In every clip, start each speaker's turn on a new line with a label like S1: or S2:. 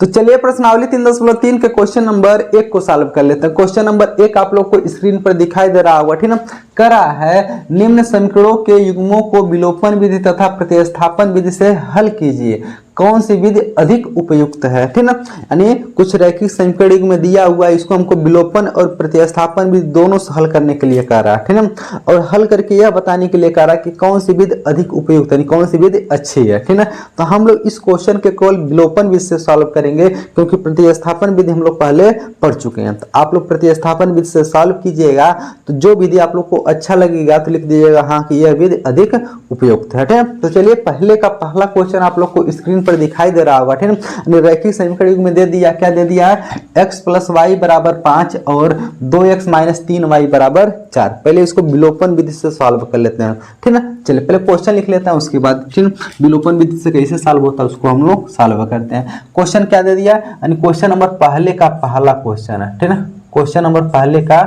S1: तो चलिए प्रश्नावली 3.3 के क्वेश्चन नंबर 1 को सॉल्व कर लेते हैं। क्वेश्चन नंबर 1 आप लोग को स्क्रीन पर दिखाई दे रहा होगा, ठीक ना। करा है निम्न समीकरणों के युग्मों को विलोपन विधि तथा प्रतिस्थापन विधि से हल कीजिए, कौन सी विधि अधिक उपयुक्त है, ठीक ना। यानी कुछ रैखिक समीकरण युग्म में दिया हुआ है, इसको हमको विलोपन और प्रतिस्थापन विधि दोनों से हल करने के लिए कह रहा है, ठीक ना। और हल करके यह बताने के लिए कह रहा है कि कौन सी विधि अधिक उपयुक्त है, कौन सी विधि अच्छी है, ठीक ना। तो हम लोग इस क्वेश्चन के केवल विलोपन विधि से सॉल्व करेंगे, क्योंकि प्रतिस्थापन विधि हम लोग पहले पढ़ चुके हैं। तो आप लोग प्रतिस्थापन विधि से सॉल्व कीजिएगा, तो जो विधि आप लोग को अच्छा लगेगा तो लिख दीजिएगा हाँ कि यह विधि अधिक उपयुक्त है, ठीक है। तो चलिए पहले का पहला क्वेश्चन आप लोग को स्क्रीन पर दिखाई दे रहा होगा, ठीक है। रैखिक समीकरण युग्म में दे दिया, क्या दे दिया है, x + y = 5 और 2x - 3y = 4। पहले इसको विलोपन विधि से सॉल्व कर लेते हैं, ठीक है। चलिए पहले क्वेश्चन लिख लेते हैं, उसके बाद फिर विलोपन विधि से कैसे सॉल्व होता है उसको हम लोग सॉल्व करते हैं। क्वेश्चन क्या दे दिया, यानी क्वेश्चन नंबर पहले का पहला क्वेश्चन है, ठीक है। क्वेश्चन नंबर पहले का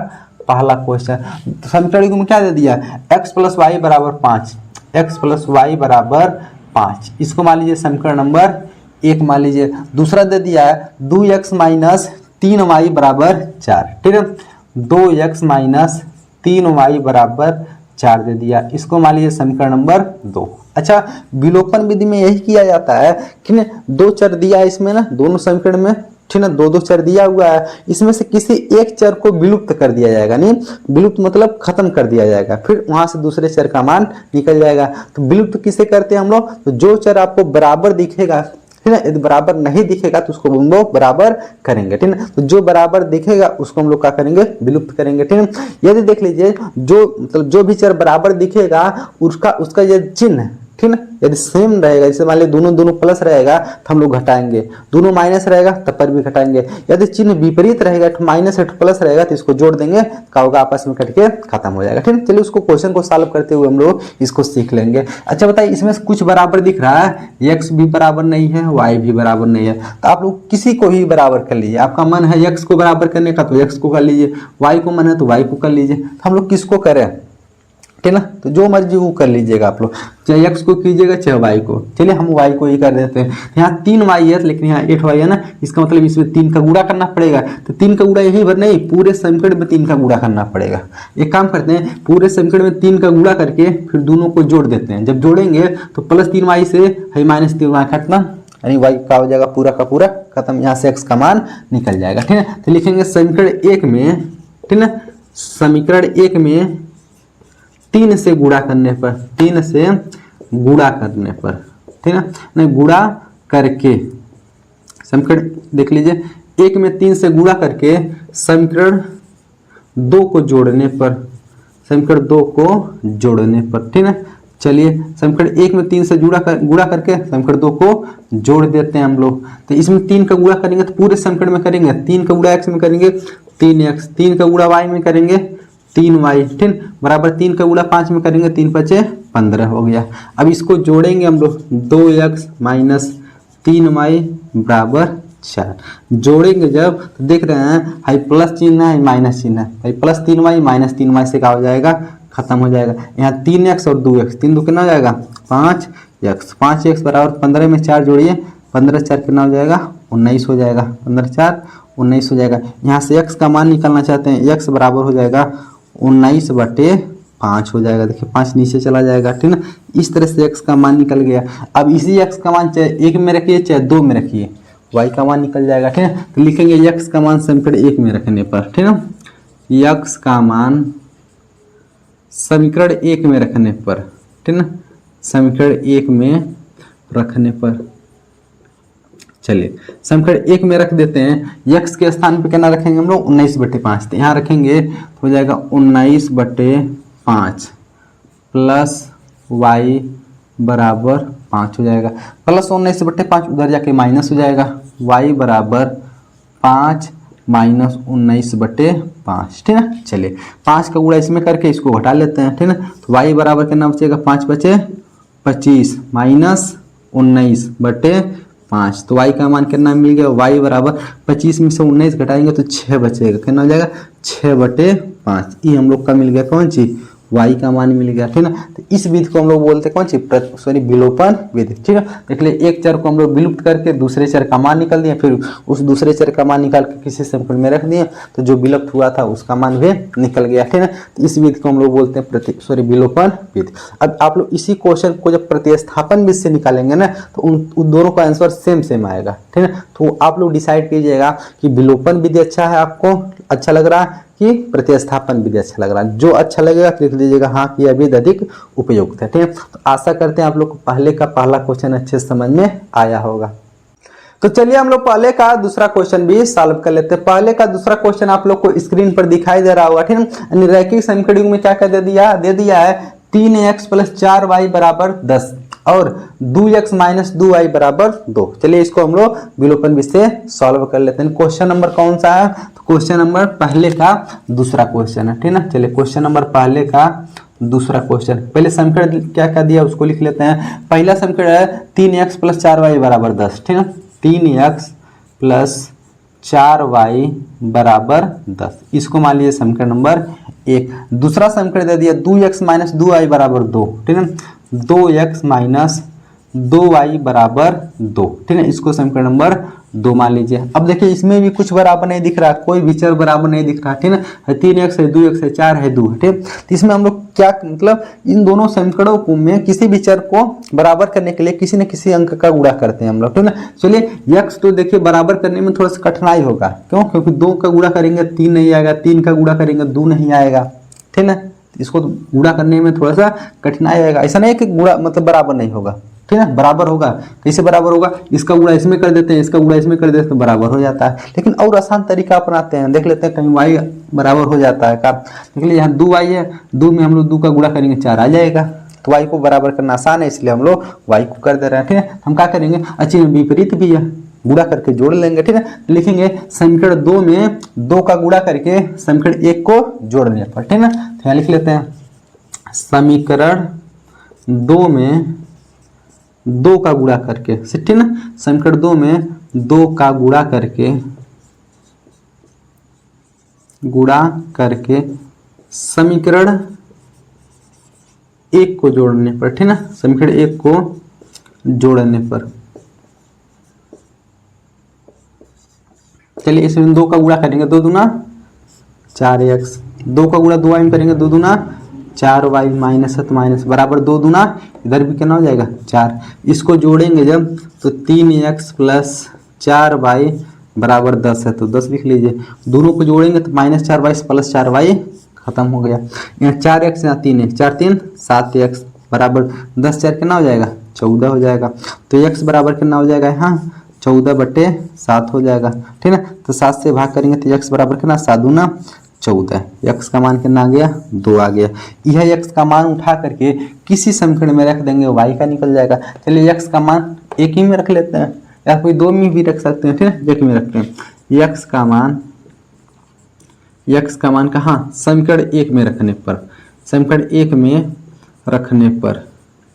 S1: पहला क्वेश्चन समीकरण युग्म में क्या दे दिया, x + y = 5, x + y = 5। इसको मान लीजिए समीकरण नंबर 1 मान लीजिए। दूसरा दे दिया है 2x - 3y = 4, ठीक है। 2x - 3y = 4 दे दिया, इसको मान लीजिए समीकरण नंबर 2। अच्छा, विलोपन विधि में यही किया जाता है कि दो चर दिया है इसमें ना, दोनों समीकरण में, ठीक है। दो चर दिया हुआ है, इसमें से किसी एक चर को विलुप्त कर दिया जाएगा, नहीं विलुप्त मतलब खत्म कर दिया जाएगा, फिर वहां से दूसरे चर का मान निकल जाएगा। तो विलुप्त किसे करते हैं हम लोग, तो जो चर आपको बराबर दिखेगा, ठीक है। यदि बराबर नहीं दिखेगा तो उसको हम लोग बराबर करेंगे, ठीक है। तो जो बराबर दिखेगा उसको हम लोग क्या करेंगे, विलुप्त करेंगे, ठीक है। यदि देख लीजिए जो मतलब जो भी चर बराबर दिखेगा उसका ये चिन्ह, ठीक है, यदि सेम रहेगा, जैसे मान लीजिए दोनों प्लस रहेगा तो हम लोग घटाएंगे, दोनों माइनस रहेगा तब पर भी घटाएंगे। यदि चिन्ह विपरीत रहेगा, माइनस प्लस रहेगा तो इसको जोड़ देंगे, क्या होगा, आपस में कट के खत्म हो जाएगा, ठीक है। चलिए उसको क्वेश्चन को सॉल्व करते हुए हम लोग इसको सीख लेंगे। अच्छा बताइए, इसमें कुछ बराबर दिख रहा है, x भी बराबर नहीं है, y भी बराबर नहीं है, तो आप लोग किसी को ही बराबर कर लीजिए। आपका मन है x को बराबर करने का तो x को कर लीजिए, y को मन है तो y को कर लीजिए। तो हम लोग किसको करें, ठीक है ना। तो जो मर्जी वो कर लीजिएगा आप लोग, चाहे x को कीजिएगा चाहे y को। चलिए हम y को ही कर देते हैं। यहाँ 3y है लेकिन यहाँ 8y है ना, इसका मतलब इसमें 3 का गुणा करना पड़ेगा। तो 3 का गुणा यही भर नहीं, पूरे समीकरण में 3 का गुणा करना पड़ेगा। एक काम करते हैं, पूरे समीकरण में 3 का गुणा करके फिर दोनों को जोड़ देते हैं। जब जोड़ेंगे तो +3y से है -3y खत्म, यानी y का हो जाएगा पूरा का पूरा खत्म, यहाँ से x का मान निकल जाएगा, ठीक है। तो लिखेंगे समीकरण 1 में, ठीक है, समीकरण 1 में 3 से गुणा करने पर, 3 से गुणा करने पर, ठीक है ना, गुणा करके समीकरण देख लीजिए, 1 में 3 से गुणा करके समीकरण 2 को जोड़ने पर, समीकरण 2 को जोड़ने पर, ठीक है। चलिए समीकरण 1 में 3 से गुणा करके समीकरण 2 को जोड़ देते हैं हम लोग। तो इसमें 3 का गुणा करेंगे तो पूरे समीकरण में करेंगे, 3 का गुणा x में करेंगे 3x, 3 का गुणा y में करेंगे 3y, ठीक, बराबर 3 का गुणा 5 में करेंगे 3 × 5 = 15 हो गया। अब इसको जोड़ेंगे हम लोग, 2x - 3y = 4। जोड़ेंगे जब तो देख रहे हैं हाई प्लस चिन्ह है, माइनस चिन्ह है, भाई +3y - 3y से क्या हो जाएगा, खत्म हो जाएगा। यहाँ 3x और 2x, 3 2 कितना हो जाएगा 5x, 5x = 15 में 4 जोड़िए, 15 4 कितना हो जाएगा 19 हो जाएगा, 15 4 19 हो जाएगा। यहाँ से x का मान निकालना चाहते हैं, x बराबर हो जाएगा 19/5 हो जाएगा। देखिए 5 नीचे चला जाएगा, ठीक ना। इस तरह से x का मान निकल गया। अब इसी x का मान चाहे 1 में रखिए चाहे 2 में रखिए, y का मान निकल जाएगा, ठीक है। तो लिखेंगे x का मान समीकरण 1 में रखने पर, ठीक है, x का मान समीकरण 1 में रखने पर, ठीक ना, समीकरण 1 में रखने पर। चलिए समीकरण 1 में रख देते हैं, x के स्थान पे कितना रखेंगे हम लोग 19/5, तो यहाँ रखेंगे तो हो जाएगा 19/5 प्लस y = 5 हो जाएगा, प्लस 19/5 उधर जाके माइनस हो जाएगा, y = 5 - 19/5, ठीक है। चलिए 5 का गुणा इसमें करके इसको घटा लेते हैं, ठीक है। तो y बराबर कितना बचेगा, 5 बचे 25 - 19/5, तो y का मान कितना मिल गया, y बराबर 25 में से 19 घटाएंगे तो 6 बचेगा, कितना हो जाएगा 6/5। ये हम लोग का मिल गया कौन चीज, y का मान मिल गया, ठीक है। तो इस विधि को हम लोग बोलते हैं कौन सी, विलोपन विधि, ठीक है। देख लिए एक चर को हम लोग विलुप्त करके दूसरे चर का मान निकाल दिया, फिर उस दूसरे चर का मान निकाल के किसी समीकरण में रख दिया, तो जो विलुप्त हुआ था उसका मान भी निकल गया, ठीक है। तो इस विधि को हम लोग बोलते हैं विलोपन विधि। अब आप लोग इसी क्वेश्चन को जब प्रतिस्थापन विधि से निकालेंगे ना, तो उन दोनों का आंसर सेम आएगा, ठीक है। तो आप लोग डिसाइड कीजिएगा कि विलोपन विधि अच्छा है, आपको अच्छा लग रहा है कि प्रतिस्थापन विधि अच्छा लग रहा है। जो अच्छा लगेगा लिख लीजिएगा हाँ कि यह विधि अधिक उपयुक्त है, ठीक है। तो आशा करते हैं आप लोग को पहले का पहला क्वेश्चन अच्छे से समझ में आया होगा। तो चलिए हम लोग पहले का दूसरा क्वेश्चन भी सॉल्व कर लेते हैं। पहले का दूसरा क्वेश्चन आप लोग को स्क्रीन पर दिखाई दे रहा होगा, ठीक है। रैखिक समीकरण में क्या दे दिया है 3x + 4y = 10 और 2x - 2y = 2। चलिए इसको हम लोग विलोपन विधि से सॉल्व कर लेते हैं। क्वेश्चन नंबर कौन सा है, तो क्वेश्चन नंबर पहले का दूसरा क्वेश्चन है, ठीक है ना। चलिए क्वेश्चन नंबर पहले का दूसरा क्वेश्चन, पहले समीकरण क्या दिया उसको लिख लेते हैं। पहला समीकरण है 3x + 4y = 10, ठीक है। 3x + 4y = 10, इसको मान लीजिए समीकरण नंबर 1। दूसरा समीकरण दे दिया 2x - 2y = 2, ठीक है। 2x - 2y = 2, ठीक है। इसको समीकरण नंबर 2 मान लीजिए। अब देखिए इसमें भी कुछ बराबर नहीं दिख रहा, कोई भी चर बराबर नहीं दिख रहा, ठीक है। 3x है, 2x है, 4 है, 2 है, ठीक है। तो इसमें हम लोग क्या मतलब इन दोनों समीकरणों को में किसी भी चर को बराबर करने के लिए किसी न किसी अंक का गुणा करते हैं हम लोग, ठीक है। चलिए x तो देखिए बराबर करने में थोड़ा सा कठिनाई होगा, क्यों, क्योंकि 2 का गुणा करेंगे 3 नहीं आएगा, 3 का गुणा करेंगे 2 नहीं आएगा, ठीक है। इसको गुणा करने में थोड़ा सा कठिनाई आएगा। ऐसा नहीं है कि गुणा मतलब बराबर नहीं होगा, ठीक है, बराबर होगा। कैसे बराबर होगा, इसका गुणा इसमें कर देते हैं, इसका गुणा इसमें कर देते हैं तो बराबर हो जाता है। लेकिन और आसान तरीका अपनाते हैं, देख लेते हैं कहीं y बराबर हो जाता है का। देख लीजिए यहाँ 2y है, 2 में हम लोग 2 का गुणा करेंगे 4 आ जाएगा, तो y को बराबर करना आसान है इसलिए हम लोग y को कर दे रहे हैं, ठीक है। हम क्या करेंगे, अच्छी विपरीत भी है, गुणा करके जोड़ लेंगे, ठीक है। लिखेंगे समीकरण 2 में 2 का गुणा करके समीकरण 1 को जोड़ने पर, ठीक है। तो यहाँ लिख लेते हैं समीकरण 2 में 2 का गुणा करके, ठीक है ना। समीकरण 2 में 2 का गुणा करके समीकरण 1 को जोड़ने पर, ठीक है ना। समीकरण 1 को जोड़ने पर, चलिए इसमें 2 का गुणा करेंगे 2 दूना 4x, 2 का गुणा 2y में करेंगे 2 दूना 4y माइनस है तो माइनस बराबर 2 दूना इधर भी कितना हो जाएगा 4। इसको जोड़ेंगे जब तो 3x + 4y = 10 है तो 10 लिख लीजिए। दोनों को जोड़ेंगे तो -4y + 4y खत्म हो गया। यहाँ 4x यहाँ 3x, 4 3 7x = 10 4 कितना हो जाएगा 14 हो जाएगा। तो x बराबर कितना हो जाएगा यहाँ 14/7 हो जाएगा, ठीक है। तो 7 से भाग करेंगे तो x बराबर कितना 7 दूना 14, x का मान कितना आ गया 2 आ गया। यह x का मान उठा करके किसी समीकरण में रख देंगे y का निकल जाएगा। चलिए x का मान 1 ही में रख लेते हैं या कोई 2 में भी रख सकते हैं, ठीक है। 1 में रखते हैं x का मान कहाँ समीकरण 1 में रखने पर, समीकरण 1 में रखने पर,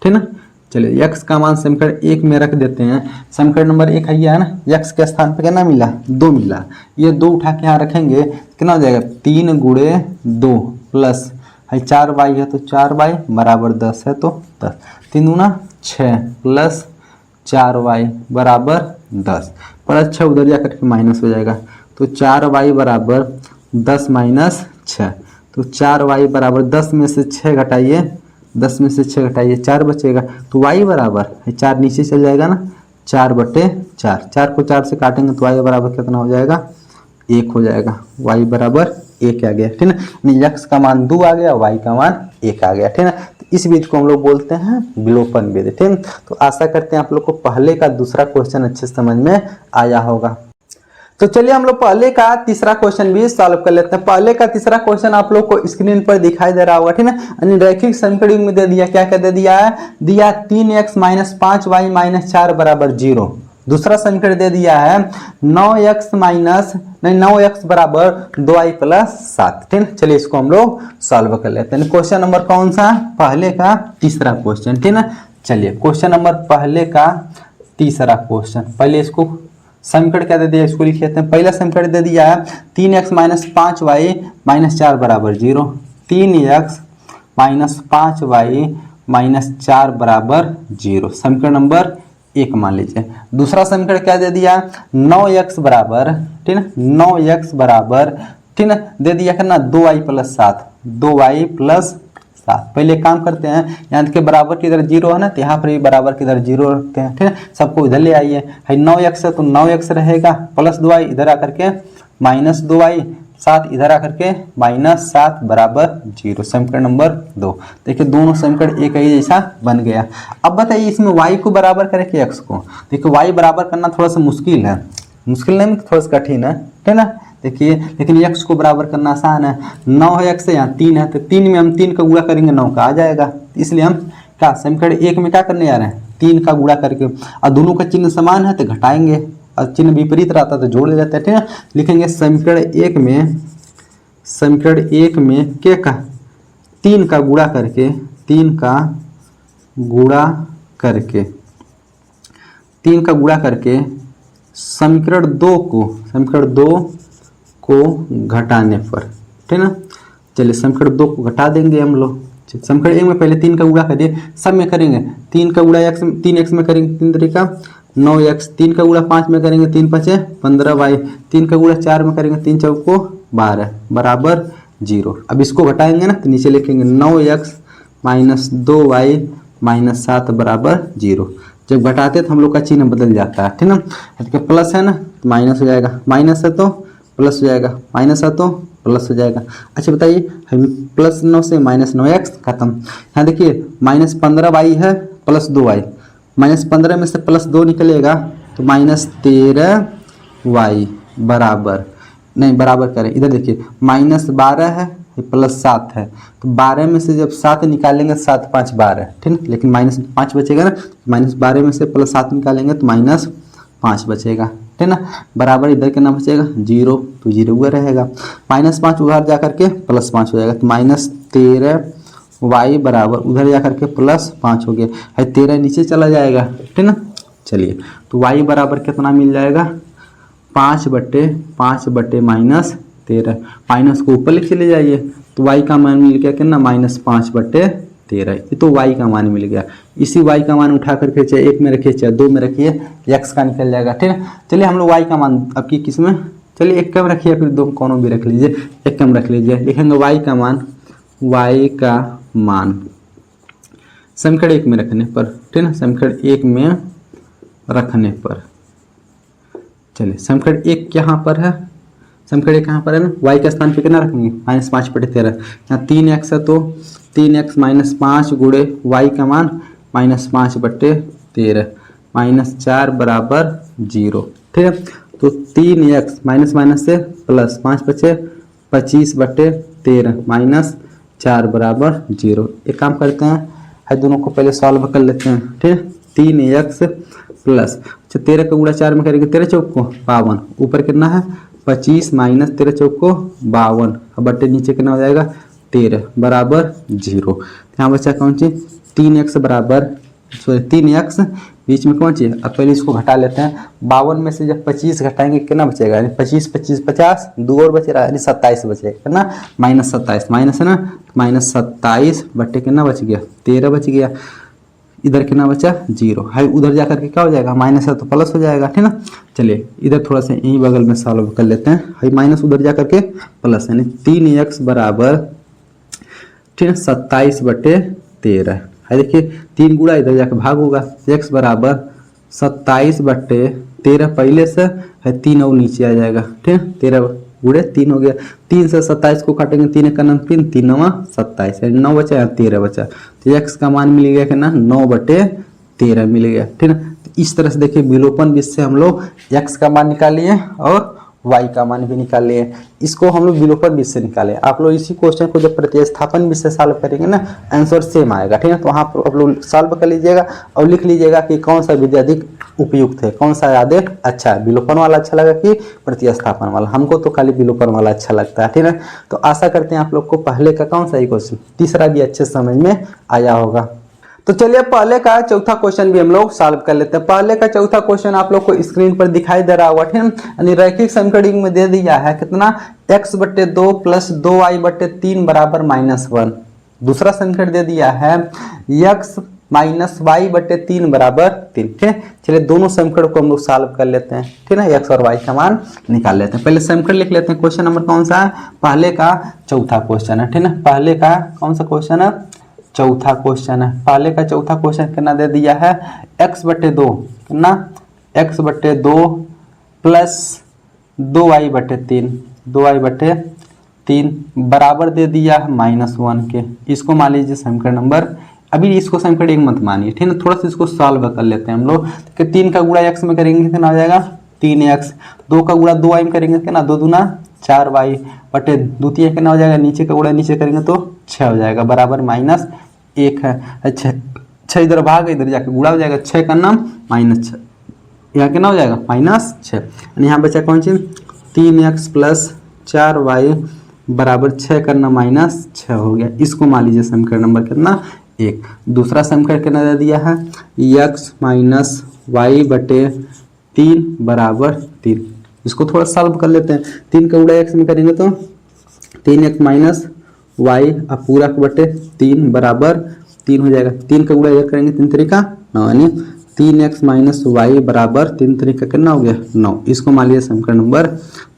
S1: ठीक है ना। चलिए x का मान समीकरण 1 में रख देते हैं। समीकरण नंबर 1 है ना, x के स्थान पे कितना मिला 2 मिला, ये 2 उठा के यहाँ रखेंगे कितना हो जाएगा 3 × 2 प्लस 4y है तो 4y = 10 है तो 10, 3 दूना 6 प्लस 4y = 10, पर 6 उधर जा करके माइनस हो जाएगा तो 4y = 10 - 6, तो 4y = 10 में से 6 घटाइए, 10 में से 6 घटाइए 4 बचेगा तो y बराबर 4 नीचे चल जाएगा ना 4/4, 4 को 4 से काटेंगे तो y बराबर कितना हो जाएगा 1 हो जाएगा, y बराबर 1 आ गया, ठीक है ना। x का मान 2 आ गया, y का मान 1 आ गया, ठीक है ना। तो इस विधि को हम लोग बोलते हैं विलोपन विधि, ठीक है। तो आशा करते हैं आप लोग को पहले का दूसरा क्वेश्चन अच्छे समझ में आया होगा। तो चलिए हम लोग पहले का तीसरा क्वेश्चन भी सॉल्व कर लेते हैं। पहले का तीसरा क्वेश्चन आप लोग को स्क्रीन पर दिखाई दे रहा होगा, ठीक है। रैखिक समीकरण में दे दिया, क्या दे दिया है, दिया 3x - 5y - 4 = 0। दूसरा समीकरण दे दिया है 9x = 2y + 7, ठीक है। चलिए इसको हम लोग सॉल्व कर लेते हैं। क्वेश्चन नंबर कौन सा, पहले का तीसरा क्वेश्चन, ठीक है ना। चलिए क्वेश्चन नंबर पहले का तीसरा क्वेश्चन, पहले इसको समीकरण क्या दे दिया इसको लिख लेते हैं। पहला समीकरण दे दिया है 3x - 5y - 4 = 0, 3x -5y -4 बराबर 0। समीकरण नंबर 1 मान लीजिए। दूसरा समीकरण क्या दे दिया, 9x बराबर, ठीक है, 9x बराबर, ठीक है, दे दिया करना 2y + 7, 2y + 7। पहले काम करते हैं, यहाँ देखिए बराबर की इधर 0 है ना, तो यहाँ पर भी बराबर की इधर 0 रखते हैं, ठीक है। सबको इधर ले आइए, है 9x है तो 9x रहेगा, प्लस 2y इधर आकर के -2y, 7 इधर आकर के -7 बराबर 0। समीकरण नंबर 2। देखिए दोनों समीकरण एक ही जैसा बन गया। अब बताइए इसमें y को बराबर करें कि x को। देखिए y बराबर करना थोड़ा सा मुश्किल है, मुश्किल नहीं, थोड़ा सा कठिन है, ठीक है ना। देखिए लेकिन x को बराबर करना आसान है। 9 है x है, यहाँ 3 है, तो 3 में हम 3 का गुणा करेंगे 9 का आ जाएगा। इसलिए हम क्या समीकरण 1 में क्या करने जा रहे हैं, 3 का गुणा करके, और दोनों का चिन्ह समान है तो घटाएंगे, और चिन्ह विपरीत रहता तो जोड़ ले जाते हैं, ठीक है। लिखेंगे समीकरण 1 में क्या का 3 का गुणा करके, 3 का गुणा करके, 3 का गुणा करके समीकरण 2 को घटाने पर, ठीक है ना। चलिए समीकरण 2 को घटा देंगे हम लोग। समीकरण 1 में पहले 3 का गुणा करिए, सब में करेंगे, 3 का गुणा 3x में करेंगे 3 तरीका 9x, 3 का गुणा 5 में करेंगे 3 × 5 = 15y, 3 का गुणा 4 में करेंगे 3 × 4 = 12 बराबर 0। अब इसको घटाएंगे ना तो नीचे लिखेंगे 9x -2y -7 बराबर 0। जब घटाते तो हम लोग का चिन्ह बदल जाता है, ठीक है ना। तो प्लस है ना तो माइनस हो जाएगा, माइनस है तो प्लस हो जाएगा, माइनस है तो प्लस हो जाएगा। अच्छा बताइए +9 से -9x खत्म। यहाँ देखिए -15y है प्लस 2y, -15 में से +2 निकलेगा तो -13y बराबर, नहीं बराबर करें, इधर देखिए -12 है +7 है, तो 12 में से जब 7 निकालेंगे 7 × 5 = 12, ठीक है। लेकिन -5 बचेगा ना, -12 में से +7 निकालेंगे तो -5 बचेगा, ठीक है ना। बराबर इधर कितना बचेगा 0, तो 0 हुआ रहेगा। -5 उधर जा करके +5 हो जाएगा, तो -13y बराबर उधर जा करके +5 हो गया है, 13 नीचे चला जाएगा, ठीक है ना। चलिए तो y बराबर कितना मिल जाएगा 5/5 -13, माइनस को ऊपर लिख चले जाइए तो y का मान मिल गया कितना -5/13। ये तो y का मान मिल गया। इसी y का मान उठा करके चाहे 1 में रखिए चाहे 2 में रखिए, x का निकल जाएगा, ठीक है। चलिए हम लोग y का मान अब की किस में, चलिए 1 कम रखिए फिर 2 कोनो भी रख लीजिए, 1 कम रख लीजिए। लिखेंगे y का मान समीकरण 1 में रखने पर, ठीक है ना, समीकरण 1 में रखने पर। चलिए समीकरण 1 यहाँ पर है, समीकरण 1 कहाँ पर है ना, y के स्थान पे कितना रखेंगे -5/13। यहाँ 3x है तो 3x -5 गुणे y का मान -5/13 -4 बराबर 0, ठीक है। तो 3x माइनस से प्लस 5 बचे 25/13 -4 बराबर 0। एक काम करते हैं, दोनों को पहले सॉल्व कर लेते हैं, ठीक है। 3x प्लस 13 का गुणा 4 में करेंगे 13 चौक को 52, ऊपर कितना है 25 - 13 चौक को 52, अब बट्टे नीचे कितना हो जाएगा 13 बराबर 0। यहाँ बचा कौन चीज 3x बराबर 3x बीच में कौन चीज, अब पहले इसको घटा लेते हैं। 52 में से जब 25 घटाएंगे कितना बचेगा, यानी 25 25 50 2 और बचेगा, यानी 27 बचेगा ना, -27 माइनस है ना, -27 बट्टे कितना बच गया 13 बच गया। इधर कितना बचा 0 है, उधर जा करके क्या हो जाएगा माइनस है तो प्लस हो जाएगा, ठीक ना। चलिए इधर थोड़ा सा यहीं बगल में सॉल्व कर लेते हैं, है माइनस उधर जा करके प्लस, यानी 3x बराबर, ठीक है 27/13 है। देखिए 3 गुणा इधर जाकर भाग होगा, x बराबर 27/13 पहले से है, 3 और नीचे आ जाएगा, ठीक है 13 गुणे 3 हो गया। 3 से 27 को काटेंगे, 3 का 9 3 3 9 27, यानी 9 बचा 13 बचा, तो x का मान मिल गया कितना 9/13 मिल गया, ठीक है। इस तरह से देखिए विलोपन विधि से हम लोग x का मान निकालिए और y का मान भी निकाल लिए। इसको हम लोग विलोपन विधि से निकाले। आप लोग इसी क्वेश्चन को जब प्रतिस्थापन विधि से सॉल्व करेंगे ना, आंसर सेम आएगा, ठीक है। तो वहाँ पर आप लोग सॉल्व कर लीजिएगा और लिख लीजिएगा कि कौन सा विधि अधिक उपयुक्त है, कौन सा ज्यादा अच्छा है, विलोपन वाला अच्छा लगा कि प्रतिस्थापन वाला। हमको तो खाली विलोपन वाला अच्छा लगता है, ठीक है। तो आशा करते हैं आप लोग को पहले का कौन सा ही क्वेश्चन, तीसरा भी अच्छे समझ में आया होगा। तो चलिए पहले का चौथा क्वेश्चन भी हम लोग सॉल्व कर लेते हैं। पहले का चौथा क्वेश्चन आप लोग को स्क्रीन पर दिखाई दे रहा होगा, ठीक है। यानी रैखिक समीकरण में दे दिया है कितना x/2 + 2y/3 बराबर -1, दूसरा समीकरण दे दिया है x माइनस वाई बटे 3 बराबर 3। ठीक है, चलिए दोनों समीकरण को हम लोग सॉल्व कर लेते हैं। ठीक है, x और y का मान निकाल लेते हैं। पहले समीकरण लिख लेते हैं। क्वेश्चन नंबर कौन सा है? पहले का चौथा क्वेश्चन है। ठीक है, पहले का कौन सा क्वेश्चन है? चौथा क्वेश्चन है। पहले का चौथा क्वेश्चन कितना दे दिया है? x बटे 2 कितना? x बटे 2 प्लस 2y बटे 3, 2y बटे 3 बराबर दे दिया है -1 के। इसको मान लीजिए समीकरण नंबर, अभी इसको समीकरण 1 मत मानिए। ठीक है, थोड़ा सा इसको सॉल्व कर लेते हैं हम लोग। कि 3 का गुणा x में करेंगे कितना हो जाएगा? 3x। 2 का गुणा 2y में करेंगे कितना? 2 दूना 4y बटे द्वितीय कितना हो जाएगा? नीचे का गुणा नीचे करेंगे तो 6 हो जाएगा बराबर -1 है। अच्छा 6 इधर भाग, इधर जाके गुणा हो जाएगा। 6 का नाम -6, यहाँ कितना हो जाएगा? -6। यहाँ बचा कौन चीज? 3x प्लस 4y बराबर 6 करना -6 हो गया। इसको मान लीजिए समीकरण नंबर कितना? 1। दूसरा समीकरण कितना दे दिया है? x माइनस वाई बटे 3 बराबर 3। इसको थोड़ा सॉल्व कर लेते हैं। 3 का गुणा x में करेंगे तो 3x माइनस वाई अब पूरा बटे 3 बराबर 3 हो जाएगा। 3 का गुणा इधर करेंगे 3 तरीका 9, यानी 3x माइनस वाई बराबर 3 तरीका कितना हो गया? 9। इसको मान लीजिए समीकरण नंबर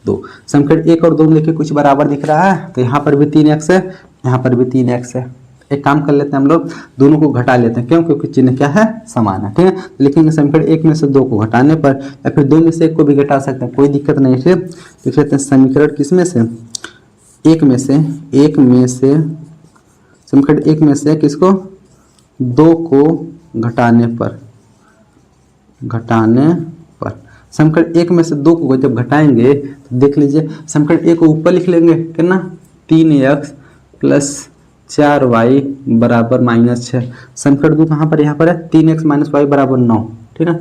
S1: 2। समीकरण 1 और 2 में देखिए कुछ बराबर दिख रहा है, तो यहाँ पर भी 3x है, यहाँ पर भी 3x है। एक काम कर लेते हैं हम लोग, दोनों को घटा लेते हैं। क्यों? क्योंकि चिन्ह क्या है? समान है। ठीक है, लिखेंगे समीकरण 1 में से 2 को घटाने पर, या फिर 2 में से 1 को भी घटा सकते हैं, कोई दिक्कत नहीं है। लिख लेते हैं समीकरण किस में से? 1 में से समीकरण 1 में से किसको? 2 को घटाने पर समीकरण 1 में से 2 को जब घटाएंगे तो देख लीजिए, समीकरण 1 को ऊपर लिख लेंगे कितना? 3x प्लस 4y बराबर -6। समीकरण 2 कहाँ पर? यहाँ पर है 3x माइनस वाई बराबर 9। ठीक है,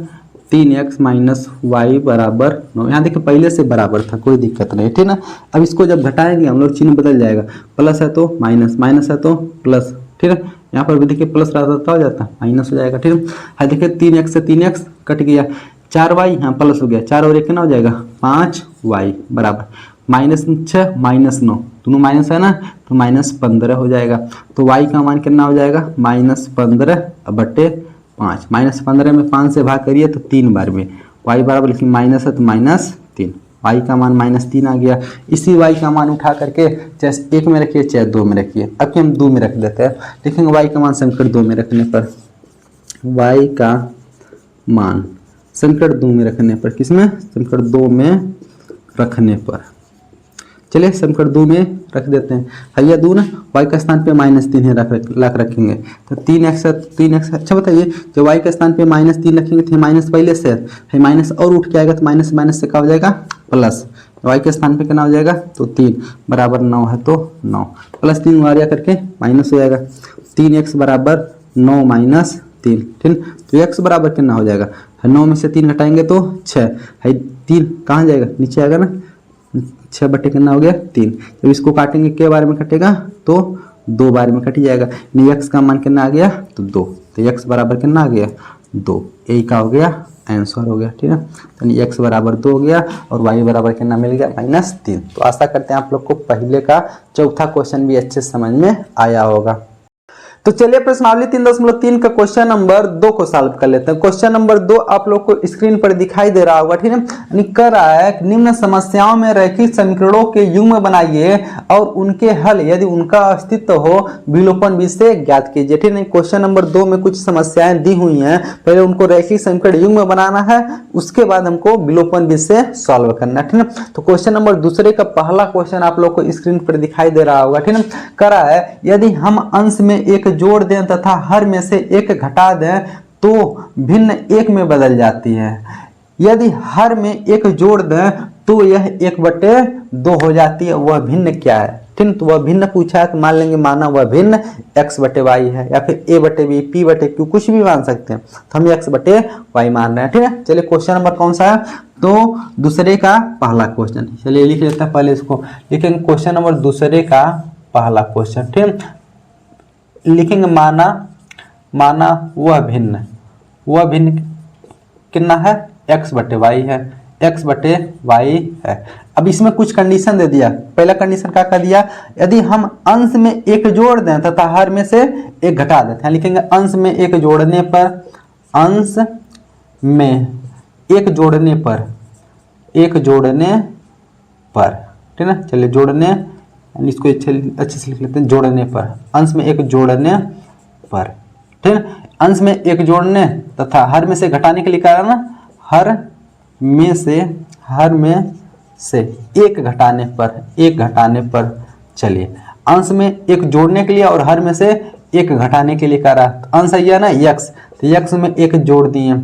S1: 3x माइनस वाई बराबर 9। यहाँ देखिए पहले से बराबर था, कोई दिक्कत नहीं। ठीक है ना, अब इसको जब घटाएंगे हम लोग चिन्ह बदल जाएगा, प्लस है तो माइनस, माइनस है तो प्लस। ठीक है, यहाँ पर भी देखिए प्लस रहता हो जाता माइनस हो जाएगा। ठीक है, हाँ देखिए 3x से 3x कट गया, 4y यहाँ प्लस हो गया, 4 और 1 कितना हो जाएगा? 5y बराबर -6 -9, दोनों माइनस है ना, तो -15 हो जाएगा। तो y का मान कितना हो जाएगा? -15 बटे 5। -15 में 5 से भाग करिए तो 3 बार में y बराबर, लेकिन माइनस है तो -3, y का मान -3 आ गया। इसी y का मान उठा करके चाहे 1 में रखिए चाहे 2 में रखिए। अब हम 2 में रख देते हैं, देखेंगे y का मान समीकरण 2 में रखने पर, y का मान समीकरण 2 में रखने पर, किसमें? समीकरण 2 में रखने पर। चलिए समीकरण 2 में रख देते हैं। हैया 2 ना, y का स्थान पे -3 है, रख रखेंगे तो 3x है, 3x। अच्छा बताइए, जब y के स्थान पे -3 रखेंगे तो माइनस पहले से है, माइनस और उठ के आएगा तो माइनस माइनस से क्या हो जाएगा? प्लस। y के स्थान पे कितना हो जाएगा? तो 3 बराबर 9 है तो 9 प्लस 3 वारिया करके माइनस हो जाएगा। 3x बराबर 9 माइनस 3। ठीक, तो x बराबर कितना हो जाएगा? 9 में से 3 घटाएंगे तो 6 है। 3 कहाँ जाएगा? नीचे आएगा ना, 6 बटे कितना हो गया? 3। जब इसको काटेंगे के बार में कटेगा? तो 2 बार में कट जाएगा। x का मान कितना आ गया? तो 2। तो x बराबर कितना आ गया? 2। यही का हो गया आंसर हो गया। ठीक है, तो x बराबर 2 हो गया और y बराबर कितना मिल गया? -3। तो आशा करते हैं आप लोग को पहले का चौथा क्वेश्चन भी अच्छे समझ में आया होगा। तो चलिए प्रश्नावली 3.3 का क्वेश्चन नंबर 2 को सॉल्व कर लेते हैं। क्वेश्चन नंबर 2 आप लोग को स्क्रीन पर दिखाई दे रहा होगा। ठीक है, यानी कर रहा है निम्न समस्याओं में रैखिक समीकरणों के युग्म बनाइए और उनके हल यदि उनका अस्तित्व हो विलोपन विधि से ज्ञात कीजिए। ठीक है, क्वेश्चन नंबर 2 में कुछ समस्याएं दी हुई हैं, पहले उनको रैखिक समीकरण युग्म बनाना है, उसके बाद हमको विलोपन विधि से सॉल्व करना है। ठीक है, तो क्वेश्चन नंबर दूसरे का पहला क्वेश्चन आप लोग को स्क्रीन पर दिखाई दे रहा होगा। ठीक है, कर रहा है यदि हम अंश में एक जोड़ दें तथा हर में से एक घटा दें तो भिन्न एक में बदल जाती है। यदि हर में एक जोड़ दें तो यह 1/2 हो जाती है। वह भिन्न क्या है? ठीक, तो वह भिन्न पूछा है तो मान लेंगे, माना वह भिन्न x/y है, या फिर a/b p/q कुछ भी मान सकते हैं। तो हम x/y मान रहे हैं। ठीक है, चलिए क्वेश्चन नंबर कौन सा है? तो दूसरे का पहला क्वेश्चन। चलिए लिख लेते हैं, पहले इसको लिखेंगे। क्वेश्चन नंबर दूसरे का पहला क्वेश्चन। ठीक, लिखेंगे माना वह भिन्न कितना है? x/y है। x बटे y है। अब इसमें कुछ कंडीशन दे दिया। पहला कंडीशन क्या कर दिया, यदि हम अंश में एक जोड़ दें तथा हर में से एक घटा देते हैं, लिखेंगे अंश में एक जोड़ने पर, अंश में एक जोड़ने पर, एक जोड़ने पर, ठीक है ना। चलिए जोड़ने, इसको अच्छे से लिख लेते हैं, जोड़ने पर, अंश में एक जोड़ने पर, ठीक है। अंश में एक जोड़ने तथा हर में से घटाने के लिए क्या ना, हर में से एक घटाने पर, एक घटाने पर। चलिए अंश में एक जोड़ने के लिए और हर में से एक घटाने के लिए क्या रहा, अंश है ना x, तो x में एक जोड़ दिए,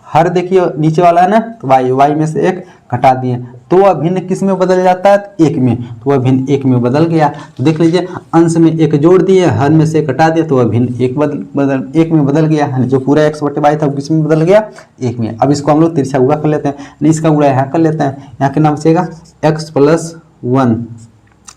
S1: हर देखिए नीचे वाला है ना, तो y में से एक घटा दिए, तो वह भिन्न किस में बदल जाता है, एक में, तो वह भिन्न एक में बदल गया। तो देख लीजिए अंश में एक जोड़ दिए, हर में से घटा दिए, तो वह भिन्न एक में बदल गया, जो पूरा x बटे y था किस में बदल गया, एक में। अब इसको हम लोग तिरछा गुणा कर लेते हैं, नहीं इसका गुणा यहाँ कर लेते हैं, यहाँ कितना बचेगा x प्लस 1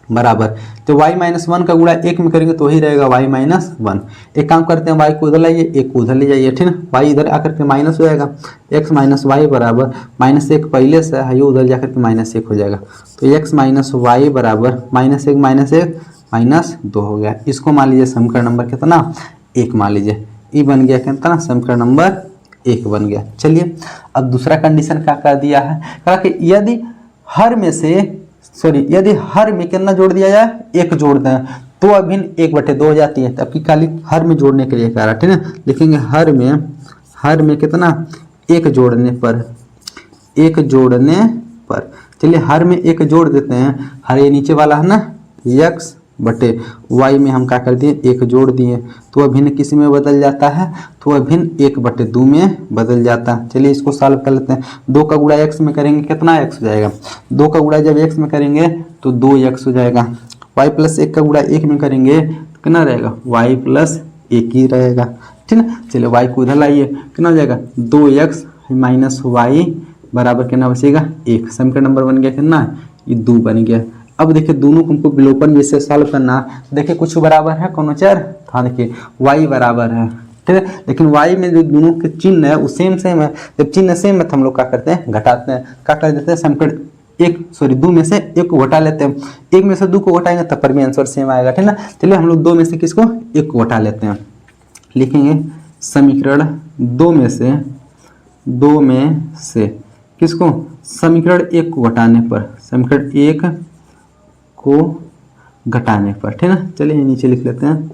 S1: बराबर, तो y माइनस 1 का गुणा एक में करेंगे तो ही रहेगा y माइनस 1। एक काम करते हैं, y को उधर लाइए, एक को उधर ले जाइए, ठीक है। y इधर आकर के माइनस हो जाएगा, x माइनस वाई बराबर -1 पहले से है, ये उधर जाकर के -1 हो जाएगा, तो x माइनस वाई बराबर -1 -2 हो गया। इसको मान लीजिए समीकरण नंबर कितना, 1 मान लीजिए, ये बन गया कितना, समीकरण नंबर 1 बन गया। चलिए अब दूसरा कंडीशन क्या कर दिया है, कहा कि यदि हर में से यदि हर में कितना जोड़ दिया जाए, एक जोड़ दें, तो अभिन्न 1/2 हो जाती है। तब की खाली हर में जोड़ने के लिए कह रहा, ठीक है, लिखेंगे हर में कितना, एक जोड़ने पर, एक जोड़ने पर। चलिए हर में एक जोड़ देते हैं, हर ये नीचे वाला है ना, x बटे y में हम क्या कर दिए, एक जोड़ दिए, तो अभिन्न किस में बदल जाता है, तो अभिन्न 1/2 में बदल जाता है। चलिए इसको सॉल्व कर लेते हैं, 2 का गुणा x में करेंगे कितना x हो जाएगा, 2 का गुणा जब x में करेंगे तो 2x हो जाएगा, y प्लस 1 का गुणा 1 में करेंगे तो कितना रहेगा, y प्लस 1 ही रहेगा, ठीक है। चलिए y को उधर लाइए, कितना हो जाएगा, 2x माइनस वाई बराबर कितना बचेगा, 1। समीकरण नंबर बन गया कितना, ये 2 बन गया। अब देखिए दोनों को हमको विलोपन विधि से सॉल्व करना, देखिए कुछ बराबर है कौन चर, हाँ देखिए y बराबर है, ठीक है, लेकिन y में जो दोनों के चिन्ह है वो सेम है, जब चिन्ह सेम है तो हम लोग क्या करते हैं, घटाते हैं, क्या कर देते हैं, समीकरण 2 में से 1 को घटा लेते हैं, 1 में से 2 को घटाएंगे तब पर भी आंसर सेम आएगा, ठीक है ना। चलिए हम लोग 2 में से किसको, 1 को घटा लेते हैं, लिखेंगे समीकरण 2 में से किसको, समीकरण 1 को घटाने पर, समीकरण 1 को घटाने पर, ठीक है ना। चलिए नीचे लिख लेते हैं,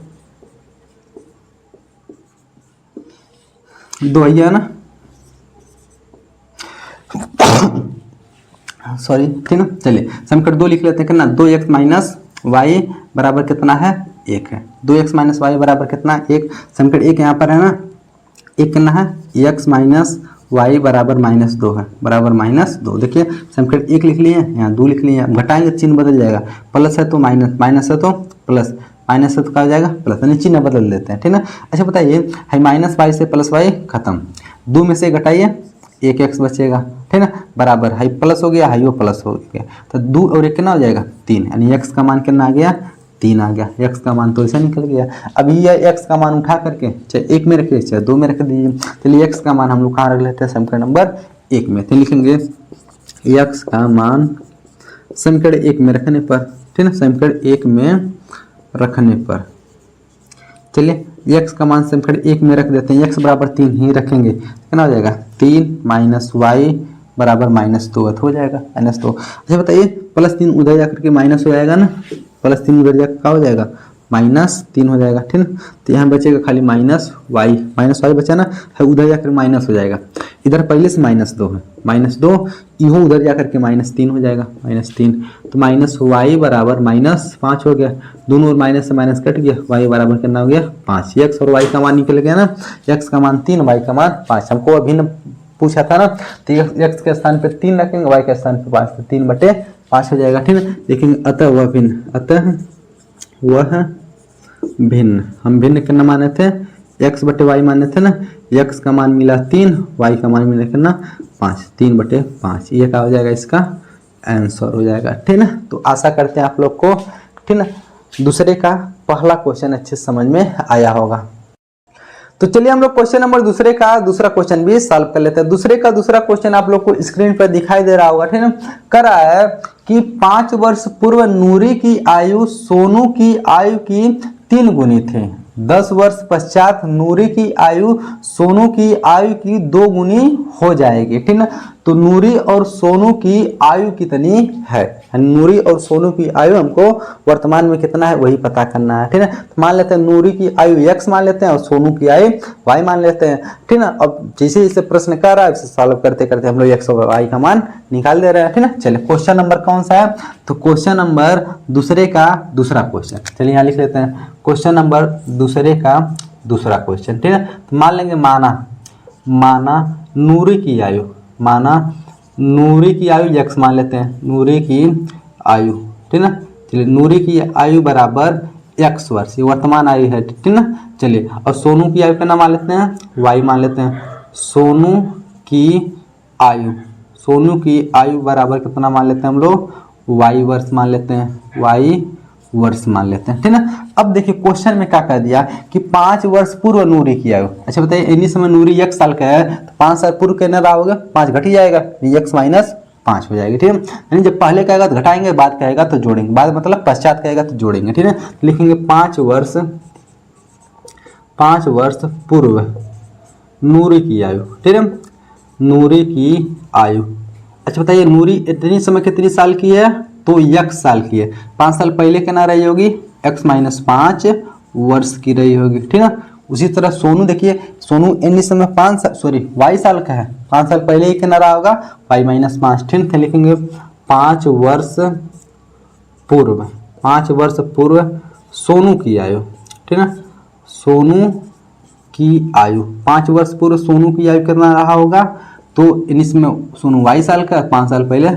S1: 2 है ना, सॉरी, ठीक है ना। चलिए समीकरण 2 लिख लेते हैं, कितना, 2x माइनस वाई बराबर कितना है, 1 है, 2x माइनस वाई बराबर कितना है, 1। समीकरण 1 यहाँ पर है ना, 1 कितना है, x माइनस y बराबर -2 है, बराबर -2। देखिए समीकरण 1 लिख लिए, यहाँ 2 लिख लिए, घटाएंगे चिन्ह बदल जाएगा, प्लस है तो माइनस, माइनस है तो प्लस, माइनस है तो क्या हो जाएगा प्लस, यानी चिन्ह बदल देते हैं, ठीक है ना। अच्छा बताइए, है -y से +y खत्म, 2 में से घटाइए 1x बचेगा, ठीक है ना, बराबर हाई प्लस हो गया, हाई वो प्लस हो गया, तो 2 और 1 कितना हो जाएगा 3, यानी x का मान कितना आ गया, 3 आ गया, x का मान तो ऐसा निकल गया। अब ये x का मान उठा करके चाहे 1 में रखिए चाहे 2 में रख दीजिए। चलिए x का मान हम लोग कहाँ रख लेते हैं, समीकरण नंबर 1 में, तो लिखेंगे x का मान समीकरण 1 में रखने पर, ठीक है ना, समीकरण 1 में रखने पर। चलिए x का मान समीकरण 1 में रख देते हैं, x बराबर 3 ही रखेंगे, कितना हो जाएगा, 3 माइनस वाई बराबर -2 हो जाएगा, -2। अच्छा बताइए, +3 उधर जाकर के माइनस हो जाएगा ना, +3 उधर जाकर क्या हो जाएगा, -3 हो जाएगा, ठीक है। तो यहाँ बचेगा खाली -y बचा ना, है उधर जाकर माइनस हो जाएगा, इधर पहले से -2 है, -2 इहो उधर जाकर के -3 हो जाएगा, -3, तो -y बराबर -5 हो गया, दोनों माइनस से माइनस कट गया, y बराबर कितना हो गया 5। x और y का मान निकल गया ना, x का मान 3, y का मान 5। हमको अभिन्न पूछा था ना, तो x के स्थान पे 3 रखेंगे, y के स्थान पे 5, तो 3/5 हो जाएगा, ठीक है। लेकिन अतः वह भिन्न, हम भिन्न कितना माने थे, x बटे y माने थे ना, x का मान मिला 3, y का मान मिला कितना 5, 3/5, ये क्या हो जाएगा, इसका आंसर हो जाएगा, ठीक है। तो आशा करते हैं आप लोग को, ठीक है, दूसरे का पहला क्वेश्चन अच्छे समझ में आया होगा। तो चलिए हम लोग क्वेश्चन नंबर दूसरे का दूसरा क्वेश्चन भी सॉल्व कर लेते हैं। दूसरे का दूसरा क्वेश्चन आप लोग को स्क्रीन पर दिखाई दे रहा होगा, ठीक है। कह रहा है कि 5 वर्ष पूर्व नूरी की आयु सोनू की आयु की 3 गुनी थी। 10 वर्ष पश्चात नूरी की आयु सोनू की आयु की 2 गुनी हो जाएगी, ठीक है। तो नूरी और सोनू की आयु कितनी है, नूरी और सोनू की आयु हमको वर्तमान में कितना है वही पता करना है, ठीक है। तो मान लेते हैं नूरी की आयु x मान लेते हैं और सोनू की आयु y मान लेते हैं, ठीक है। अब जैसे जैसे प्रश्न कर रहा है उसे सॉल्व करते करते हम लोग x और y का मान निकाल दे रहे हैं, ठीक है। चलिए क्वेश्चन नंबर कौन सा है, तो क्वेश्चन नंबर दूसरे का दूसरा क्वेश्चन, चलिए यहाँ लिख लेते हैं क्वेश्चन नंबर दूसरे का दूसरा क्वेश्चन, ठीक है। तो मान लेंगे माना नूरी की आयु, माना नूरी की आयु x मान लेते हैं, नूरी की आयु, ठीक है। चलिए नूरी की आयु बराबर x वर्ष, ये वर्तमान आयु है, ठीक है ना। चलिए और सोनू की आयु कितना मान लेते हैं, y मान लेते हैं। सोनू की आयु बराबर कितना मान लेते हैं हम लोग, y वर्ष मान लेते हैं, y वर्ष मान लेते हैं, ठीक है ना। अब देखिए क्वेश्चन में क्या कह दिया कि 5 वर्ष पूर्व नूरी की आयु, अच्छा बताइए इन्हीं समय नूरी 1 साल का है तो 5 साल पूर्व कितना रहा होगा, 5 घट ही जाएगा, x माइनस 5 हो जाएगी, ठीक है। यानी जब पहले कहेगा तो घटाएंगे, बाद कहेगा तो जोड़ेंगे, बाद मतलब पश्चात कहेगा तो जोड़ेंगे, ठीक है। लिखेंगे 5 वर्ष पूर्व नूरी की आयु, ठीक है, नूरी की आयु। अच्छा बताइए नूरी इतनी समय कितनी साल की है, तो 1 साल की है। 5 साल पहले कितना रही होगी, x माइनस 5 वर्ष की रही होगी, ठीक है। उसी तरह सोनू देखिए, सोनू इन समय 5 साल y साल का है, 5 साल पहले ही कितना रहा होगा, y माइनस 5, ठीक है। लिखेंगे 5 वर्ष पूर्व सोनू की आयु, ठीक है, सोनू की आयु 5 वर्ष पूर्व सोनू की आयु कितना रहा होगा, तो इसमें सोनू y साल का, 5 साल पहले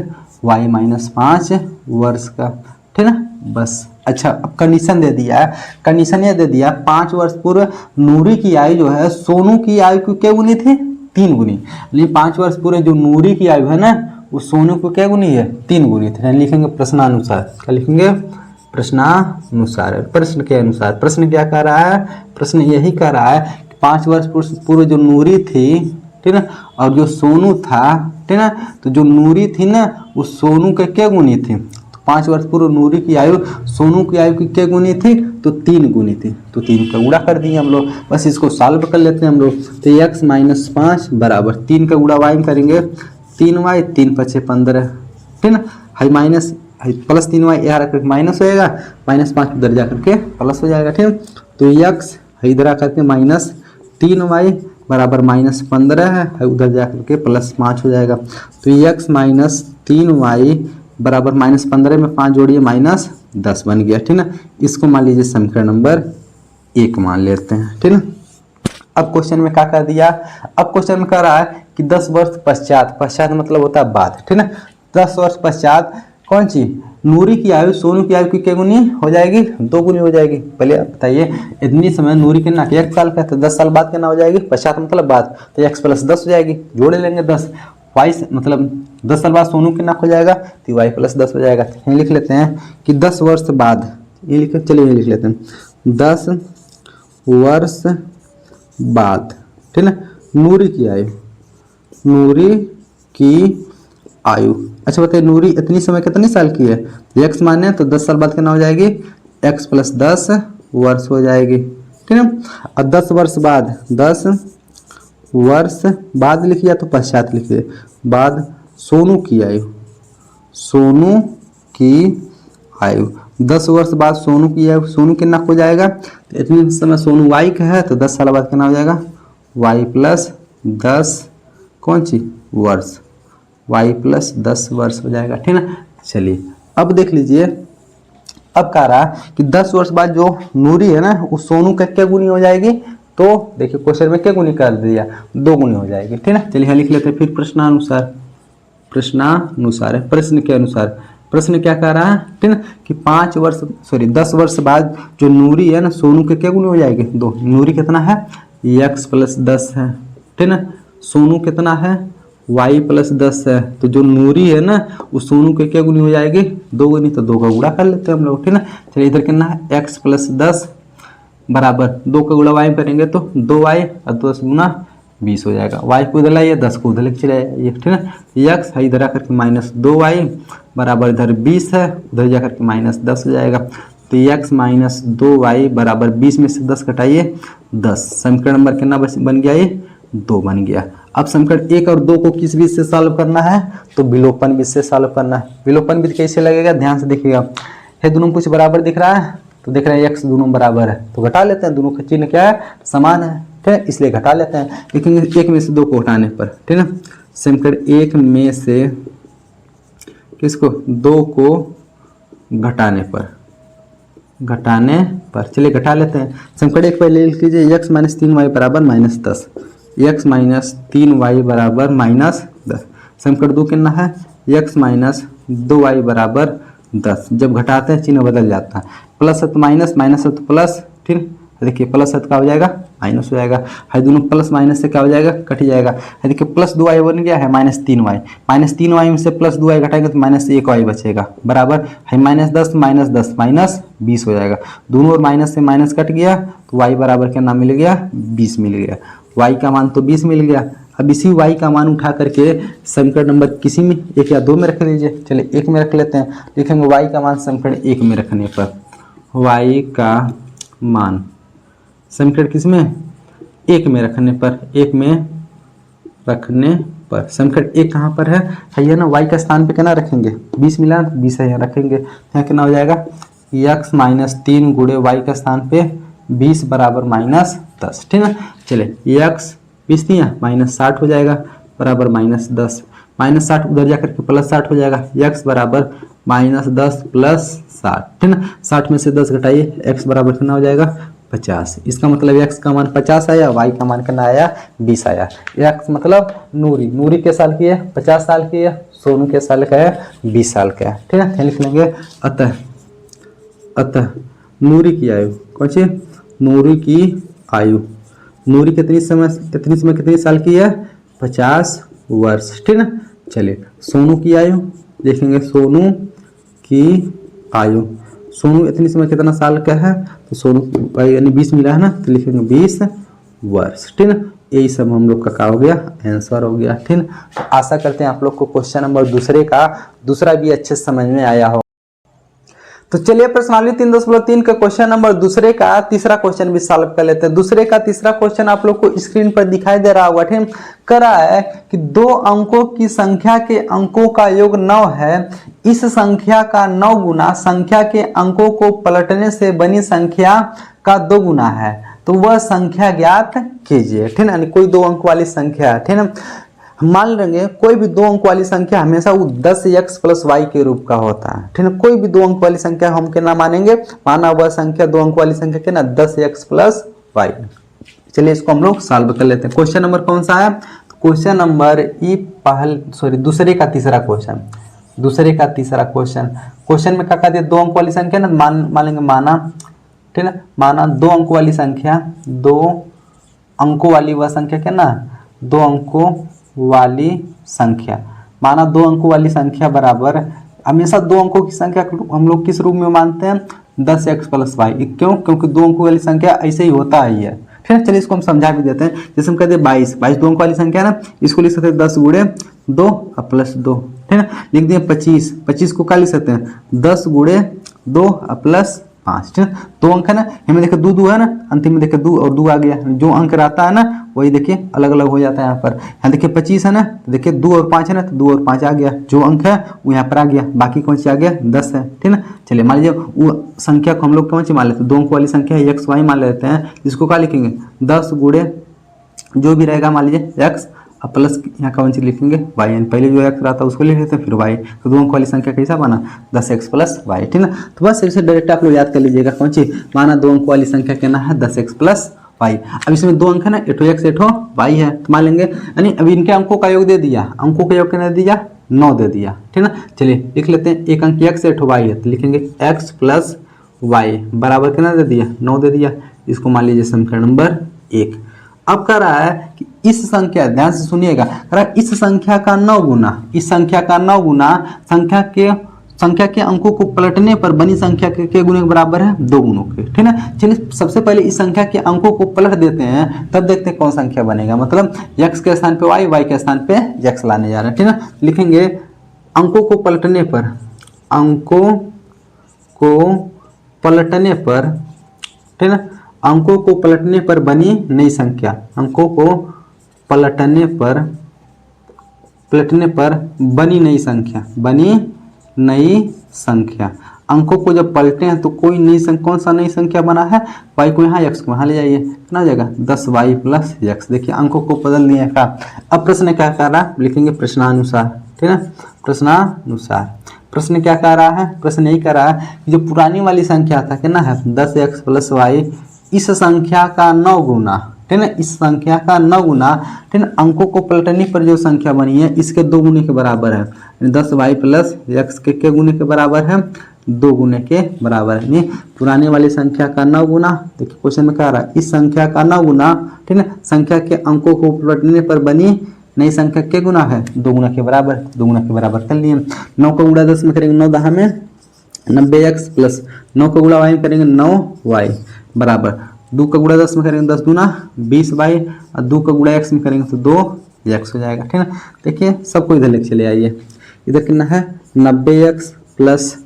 S1: y माइनस 5 वर्ष का, ठीक है ना। बस अच्छा अब कंडीशन दे दिया है, कंडीशन ये दे दिया 5 वर्ष पूर्व नूरी की आयु जो है सोनू की आयु की क्या गुनी थी, 3 गुनी। लेकिन 5 वर्ष पूर्व जो नूरी की आयु है ना वो सोनू को क्या गुनी है, 3 गुनी थे। लिखेंगे प्रश्नानुसार, क्या लिखेंगे, प्रश्नानुसार, प्रश्न के अनुसार। प्रश्न क्या कह रहा है, प्रश्न यही कह रहा है कि 5 वर्ष पूर्व जो नूरी थी, ठीक है, और जो सोनू था, ठीक है, तो जो नूरी थी ना वो सोनू के क्या गुनी थी, तो 5 वर्ष पूर्व नूरी की आयु सोनू की आयु की क्या गुनी थी, तो 3 गुनी थी। तो 3 का गुणा कर दिए हम लोग, बस इसको सॉल्व कर लेते हैं हम लोग। तो x माइनस 5 बराबर 3 का गुणा y करेंगे, 3y 3 × 5 = 15, ठीक है। हाई माइनस प्लस 3y यहाँ रख करके माइनस हो जाएगा, माइनस 5 उधर जा करके प्लस हो जाएगा, ठीक है। तो x इधर आ करके माइनस 3y बराबर माइनस 15 है, उधर जा करके प्लस 5 हो जाएगा। तो x माइनस 3y बराबर माइनस 15 में 5 जोड़िए माइनस 10 बन गया, ठीक है। इसको मान लीजिए समीकरण नंबर 1 मान लेते हैं, ठीक है। अब क्वेश्चन में क्या कर दिया, अब क्वेश्चन में कह रहा है कि 10 वर्ष पश्चात, पश्चात मतलब होता है बाद, ठीक है। 10 वर्ष पश्चात कौन सी नूरी की आयु सोनू की आयु की क्या गुनी हो जाएगी, 2 गुनी हो जाएगी। पहले आप बताइए इतनी समय नूरी कितना 1 साल का, तो 10 साल बाद कितना हो जाएगी, पश्चात मतलब बाद, तो x + 10 हो जाएगी, जोड़े लेंगे 10, y मतलब 10 साल बाद सोनू कितना हो जाएगा, तो y + 10 हो जाएगा। यहीं लिख लेते हैं कि 10 वर्ष बाद, ये लिख, चलिए ये लिख लेते हैं 10 वर्ष बाद, ठीक है, नूरी की आयु। अच्छा बताइए नूरी इतनी समय कितनी साल की है, x माने तो 10 साल बाद कितना हो जाएगी, x + 10 वर्ष हो जाएगी, ठीक है। और 10 वर्ष बाद, 10 वर्ष बाद लिखिए तो पश्चात लिखिए, बाद सोनू की आयु 10 वर्ष बाद सोनू की आयु, सोनू कितना हो जाएगा, तो इतने समय सोनू y का है तो 10 साल बाद कितना हो जाएगा, y + 10 कौन सी वर्ष, y + 10 वर्ष हो जाएगा, ठीक है। चलिए अब देख लीजिए, अब कह रहा है कि 10 वर्ष बाद जो नूरी है ना वो सोनू का क्या गुनी हो जाएगी, तो देखिए क्वेश्चन में क्या गुनी कर दिया, 2 गुनी हो जाएगी, ठीक है। चलिए लिख लेते हैं फिर प्रश्नानुसार, है प्रश्न के अनुसार। प्रश्न क्या कह रहा है, ठीक है, कि 10 वर्ष बाद जो नूरी है ना सोनू के क्या गुनी हो जाएगी, 2। नूरी कितना है, x + 10 है, ठीक है। सोनू कितना है, y + 10 है, तो जो नूरी है ना वो सोनू के क्या गुनी हो जाएगी, 2 गुनी, तो 2 का गुणा कर लेते हैं हम लोग, ठीक है। चलिए इधर कितना है, x + 10 बराबर 2 का गुणा y करेंगे तो 2y और 10 गुना 20 हो जाएगा। y को उधर लाइए, 10 को उधर लेके चले आइए, ठीक है। x है इधर आकर के -2y बराबर इधर 20 है, उधर जाकर के -10 हो जाएगा। तो x -2y बराबर 20 में से 10 घटाइए 10। समीकरण नंबर कितना बन गया, ये 2 बन गया। अब समीकरण 1 और 2 को किस विधि से सॉल्व करना है, तो विलोपन विधि से सॉल्व करना है। विलोपन विधि कैसे लगेगा, ध्यान से देखिएगा। ये दोनों कुछ बराबर दिख रहा है, तो देख रहे हैं x दोनों बराबर है, तो घटा लेते हैं। दोनों का चिन्ह क्या है, समान है, ठीक है, इसलिए घटा लेते हैं। लेकिन 1 में से 2 को हटाने पर, ठीक है, समीकरण 1 में से किसको, 2 को घटाने पर चलिए घटा लेते हैं। समीकरण 1 पहले लिख लीजिए, x - 3y बराबर -10, x - 3y बराबर -10। समीकरण 2 कितना है, x - 2y बराबर 10। जब घटाते हैं चिन्ह बदल जाता है, प्लस है तो माइनस, माइनस है तो प्लस, ठीक। देखिए प्लस है तो क्या हो जाएगा, माइनस हो जाएगा। है दोनों प्लस माइनस से क्या हो जाएगा, कट जाएगा। है देखिए प्लस 2y बन गया है -3y, -3y में से प्लस 2y घटाएंगे तो -1y बचेगा, बराबर है -10 -20 हो जाएगा। दोनों और माइनस से माइनस कट गया तो y बराबर क्या नाम मिल गया, 20 मिल गया। y का मान तो 20 मिल गया। अब इसी y का मान उठा करके समीकरण नंबर किसी में 1 या 2 में रख लीजिए। चलिए 1 में रख लेते हैं। लिखेंगे y का मान समीकरण 1 में रखने पर, y का मान समीकरण किस में, 1 में रखने पर, 1 में रखने पर समीकरण 1 कहाँ पर है ये ना, y का स्थान पे कितना रखेंगे, 20 मिला, 20 है यहाँ रखेंगे। यहाँ कितना हो जाएगा, x - 3 गुणे y का स्थान पे 20 बराबर -10, ठीक है। चलिए x 20 दिया -60 हो जाएगा बराबर -10, -60 उधर जाकर के +60 हो जाएगा। x बराबर -10 + 60, ठीक है। 60 में से 10 घटाइए, x बराबर कितना हो जाएगा, 50। इसका मतलब x का मान 50 आया, y का मान कितना आया, 20 आया। x मतलब नूरी के साल की है, 50 साल की है, सोनू के साल का है, 20 साल का है, ठीक है। लिख लेंगे अतः नूरी की आयु, कौन सी, नूरी की आयु, नूरी कितनी साल की है, 50 वर्ष, ठीक है। चलिए सोनू की आयु देखेंगे, सोनू की आयु, सोनू इतनी समय कितना साल का है, तो सोनू यानी 20 मिला है ना, तो लिखेंगे 20 वर्ष, ठीक है। यही सब हम लोग का हो गया, आंसर हो गया, ठीक है। तो आशा करते हैं आप लोग को क्वेश्चन नंबर दूसरा भी अच्छे से समझ में आया हो। तो चलिए प्रश्नावली 3.3 का क्वेश्चन नंबर दूसरे का तीसरा क्वेश्चन भी सॉल्व कर लेते हैं। दूसरे का तीसरा क्वेश्चन आप लोग को स्क्रीन पर दिखाई दे रहा होगा, ठीक। करा है कि 2 अंकों की संख्या के अंकों का योग 9 है। इस संख्या का 9 गुना संख्या के अंकों को पलटने से बनी संख्या का 2 गुना है, तो वह संख्या ज्ञात कीजिए, ठीक है। कोई 2 अंक वाली संख्या है, ठीक है। मान लेंगे कोई भी 2 अंक वाली संख्या हमेशा वो 10x + y के रूप का होता है, ठीक है। कोई भी 2 अंक वाली संख्या हम क्या ना मानेंगे, माना वह संख्या 2 अंक वाली संख्या क्या ना 10x + y। चलिए इसको हम लोग सॉल्व कर लेते हैं। क्वेश्चन नंबर कौन सा है, क्वेश्चन नंबर दूसरे का तीसरा क्वेश्चन, क्वेश्चन में क्या कहते हैं, 2 अंक वाली संख्या ना मान लेंगे, माना, ठीक है, माना 2 अंक वाली संख्या, 2 अंकों वाली वह संख्या क्या ना, 2 अंकों वाली संख्या, माना 2 अंकों वाली संख्या बराबर, हमेशा 2 अंकों की संख्या हम लोग किस रूप में मानते हैं, 10x + y। क्यों, क्योंकि 2 अंकों वाली संख्या ऐसे ही होता है, ठीक है। चलिए इसको हम समझा भी देते हैं। जैसे हम कहते हैं 22 2 अंक वाली संख्या है ना, इसको लिख सकते हैं 10 गुणे 2 + 2, ठीक है। लिख दिए 25 को क्या लिख सकते हैं, 10 गुणे 2 + 5, ठीक है। 2 अंक है ना, हमें देखिए 2 है ना, अंतिम में देखिए 2 और 2 आ गया, जो अंक रहता है ना वही देखिए अलग अलग हो जाता है। यहाँ पर यहाँ देखिए 25 है ना, तो देखिए 2 और 5 है ना, तो 2 और 5 आ गया, जो अंक है वो यहाँ पर आ गया, बाकी कौन सी आ गया, 10 है, ठीक है। चलिए मान लीजिए वो संख्या को हम लोग कौन सी मान लेते हैं, 2 अंक वाली संख्या है x y मान लेते हैं, जिसको क्या लिखेंगे, 10 गुणे जो भी रहेगा मान लीजिए x प्लस यहाँ कौन सी लिखेंगे y, यानी पहले जो x रहता है उसको लिख लेते हैं, फिर y। तो 2 अंक वाली संख्या कैसा बना, 10x + y, ठीक है। तो बस इसे डायरेक्ट आप लोग याद कर लीजिएगा, कौन सी, माना 2 अंक वाली संख्या क्या है, 10x + y। अब इसमें 2 अंक है ना, 8x 8y है, तो मान लेंगे, यानी अब इनके अंकों का योग दे दिया, अंकों का योग कितना दे दिया, 9 दे दिया, ठीक है ना। चलिए लिख लेते हैं, एक अंक x 8y है, तो लिखेंगे x + y बराबर कितना दे दिया, 9 दे दिया। इसको मान लीजिए समीकरण नंबर 1। अब कह रहा है कि इस संख्या, ध्यान से सुनिएगा, कह रहा है इस संख्या का 9 गुना, इस संख्या का 9 गुना संख्या के संख्या के अंकों को पलटने पर बनी संख्या के गुने के बराबर है 2 गुणों के, ठीक है। चलिए सबसे पहले इस संख्या के अंकों को पलट देते हैं, तब देखते हैं कौन संख्या बनेगा। मतलब x के स्थान पे y, y के स्थान पे x लाने जा रहे हैं, ठीक है। लिखेंगे अंकों को पलटने पर, अंकों को पलटने पर, ठीक है, अंकों को पलटने पर बनी नई संख्या, अंकों को पलटने पर बनी नई संख्या, बनी नई संख्या। अंकों को जब पलटे हैं तो कोई नई संख्या, कौन सा नई संख्या बना है, y को यहाँ x को यहाँ ले जाइए, कितना हो जाएगा 10y प्लस x। देखिए अंकों को बदल दिए का। अब प्रश्न क्या कह रहा है, लिखेंगे प्रश्नानुसार, ठीक है, प्रश्नानुसार। प्रश्न क्या कह रहा है, प्रश्न यही कह रहा है कि जो पुरानी वाली संख्या था कितना है 10x प्लस y, इस संख्या का 9 गुना, ठीक है, इस संख्या का 9 गुना, ठीक है, अंकों को पलटने पर जो संख्या बनी है इसके 2 गुने के बराबर है। 10y प्लस x के गुने के बराबर है, 2 गुने के बराबर है। यानी पुराने वाली संख्या का 9 गुना, देखिए क्वेश्चन में कह रहा है इस संख्या का 9 गुना, ठीक है, संख्या के अंकों को पलटने पर बनी नई संख्या के गुना है 2 गुना के बराबर, 2 गुना के बराबर कर लिए। 9 का गुणा 10 में करेंगे 9 10 में 90x प्लस 9 का गुणा y में करेंगे 9y बराबर 2 का गुणा 10 में करेंगे 10 दूना 20y और 2 का गुणा x में करेंगे तो 2x हो जाएगा, ठीक है। देखिए सबको इधर लेके चले आइए, इधर कितना है 90x प्लस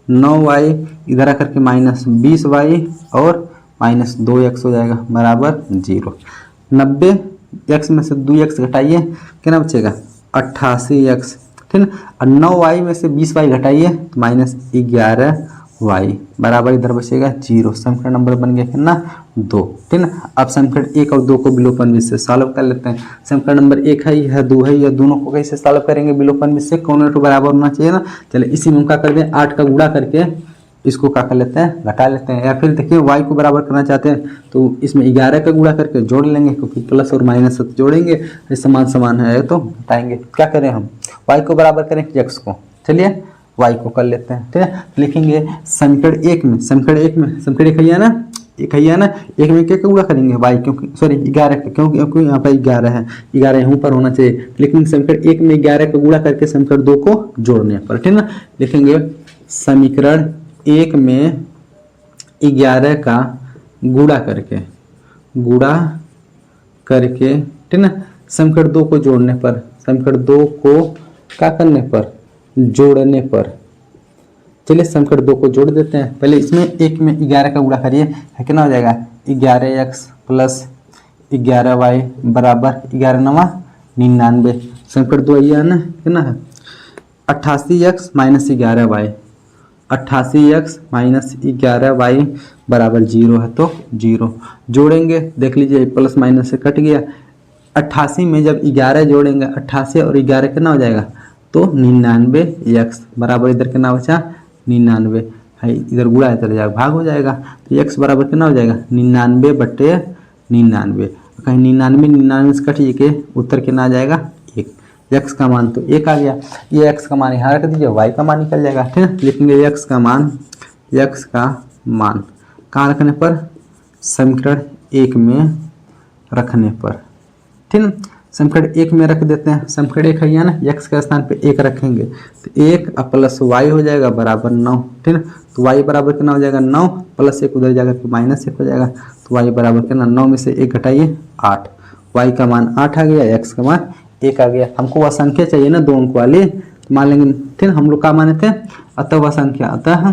S1: 9y, इधर आकर के माइनस 20y और माइनस 2x हो जाएगा बराबर 0। 90x में से 2x घटाइए कितना बचेगा 88x, ठीक है। और 9y में से 20y घटाइए तो माइनस 11y बराबर इधर बचेगा 0। समीकरण नंबर बन गया कितना 2, ठीक है। अब समीकरण 1 और 2 को विलोपन विधि से सॉल्व कर लेते हैं। समीकरण नंबर 1 है यह 2 है, यह दोनों को कैसे सॉल्व करेंगे विलोपन विधि से, कौन टू बराबर होना चाहिए ना। चलिए इसी में क्या कर दें 8 का गुणा करके इसको क्या कर लेते हैं घटा लेते हैं, या फिर देखिए y को बराबर करना चाहते हैं तो इसमें 11 का गुणा करके जोड़ लेंगे, क्योंकि प्लस और माइनस जोड़ेंगे समान समान है तो घटाएंगे। क्या करें हम y को बराबर करें x को, चलिए y को कर लेते हैं, ठीक है। लिखेंगे समीकरण 1 में, समीकरण 1 है ना, एक है ना, एक में क्या गुणा करेंगे y, क्योंकि सॉरी 11 का, क्योंकि यहाँ पर 11 है, 11 यहाँ पर होना चाहिए। लेकिन समीकरण 1 में 11 का गुणा करके समीकरण 2 को जोड़ने पर, ठीक है ना। लिखेंगे समीकरण 1 में 11 का गुणा करके, ठीक ना, समीकरण 2 को जोड़ने पर, समीकरण 2 को क्या करने पर जोड़ने पर। चलिए समीकरण 2 को जोड़ देते हैं। पहले इसमें 1 में 11 का गुणा करिए, कितना हो जाएगा 11x प्लस 11y बराबर 11 9 99। समीकरण 2 ये है ना, कितना है 88x minus 11y, 88x minus 11y बराबर 0 है तो 0 जोड़ेंगे, देख लीजिए प्लस माइनस से कट गया। 88 में जब 11 जोड़ेंगे 88 और 11 कितना हो जाएगा तो 99x बराबर इधर कितना बचा 99 है, इधर गुणा इधर जाएगा भाग हो जाएगा तो x बराबर कितना हो जाएगा 99 बटे 99। कहीं 99 से कटिए के उत्तर कितना आ जाएगा 1। x का मान तो 1 आ गया, ये x का मान यहाँ रख दीजिए, y का मान निकल जाएगा, ठीक है। लिखेंगे x का मान कहाँ रखने पर, समीकरण 1 में रखने पर, ठीक है। समीकरण 1 में रख देते हैं, समीकरण 1 है ना, x के स्थान पे 1 रखेंगे तो 1 प्लस y हो जाएगा बराबर 9, ठीक है। तो y बराबर कितना हो जाएगा 9 प्लस 1 उधर जाकर के माइनस 1 हो जाएगा तो y बराबर कितना 9 में से 1 घटाइए 8, y का मान 8 आ गया, x का मान 1 आ गया। हमको वह संख्या चाहिए ना 2 अंक वाली, तो मान लेंगे, ठीक है। हम लोग क्या माने थे अतः वह संख्या, अतः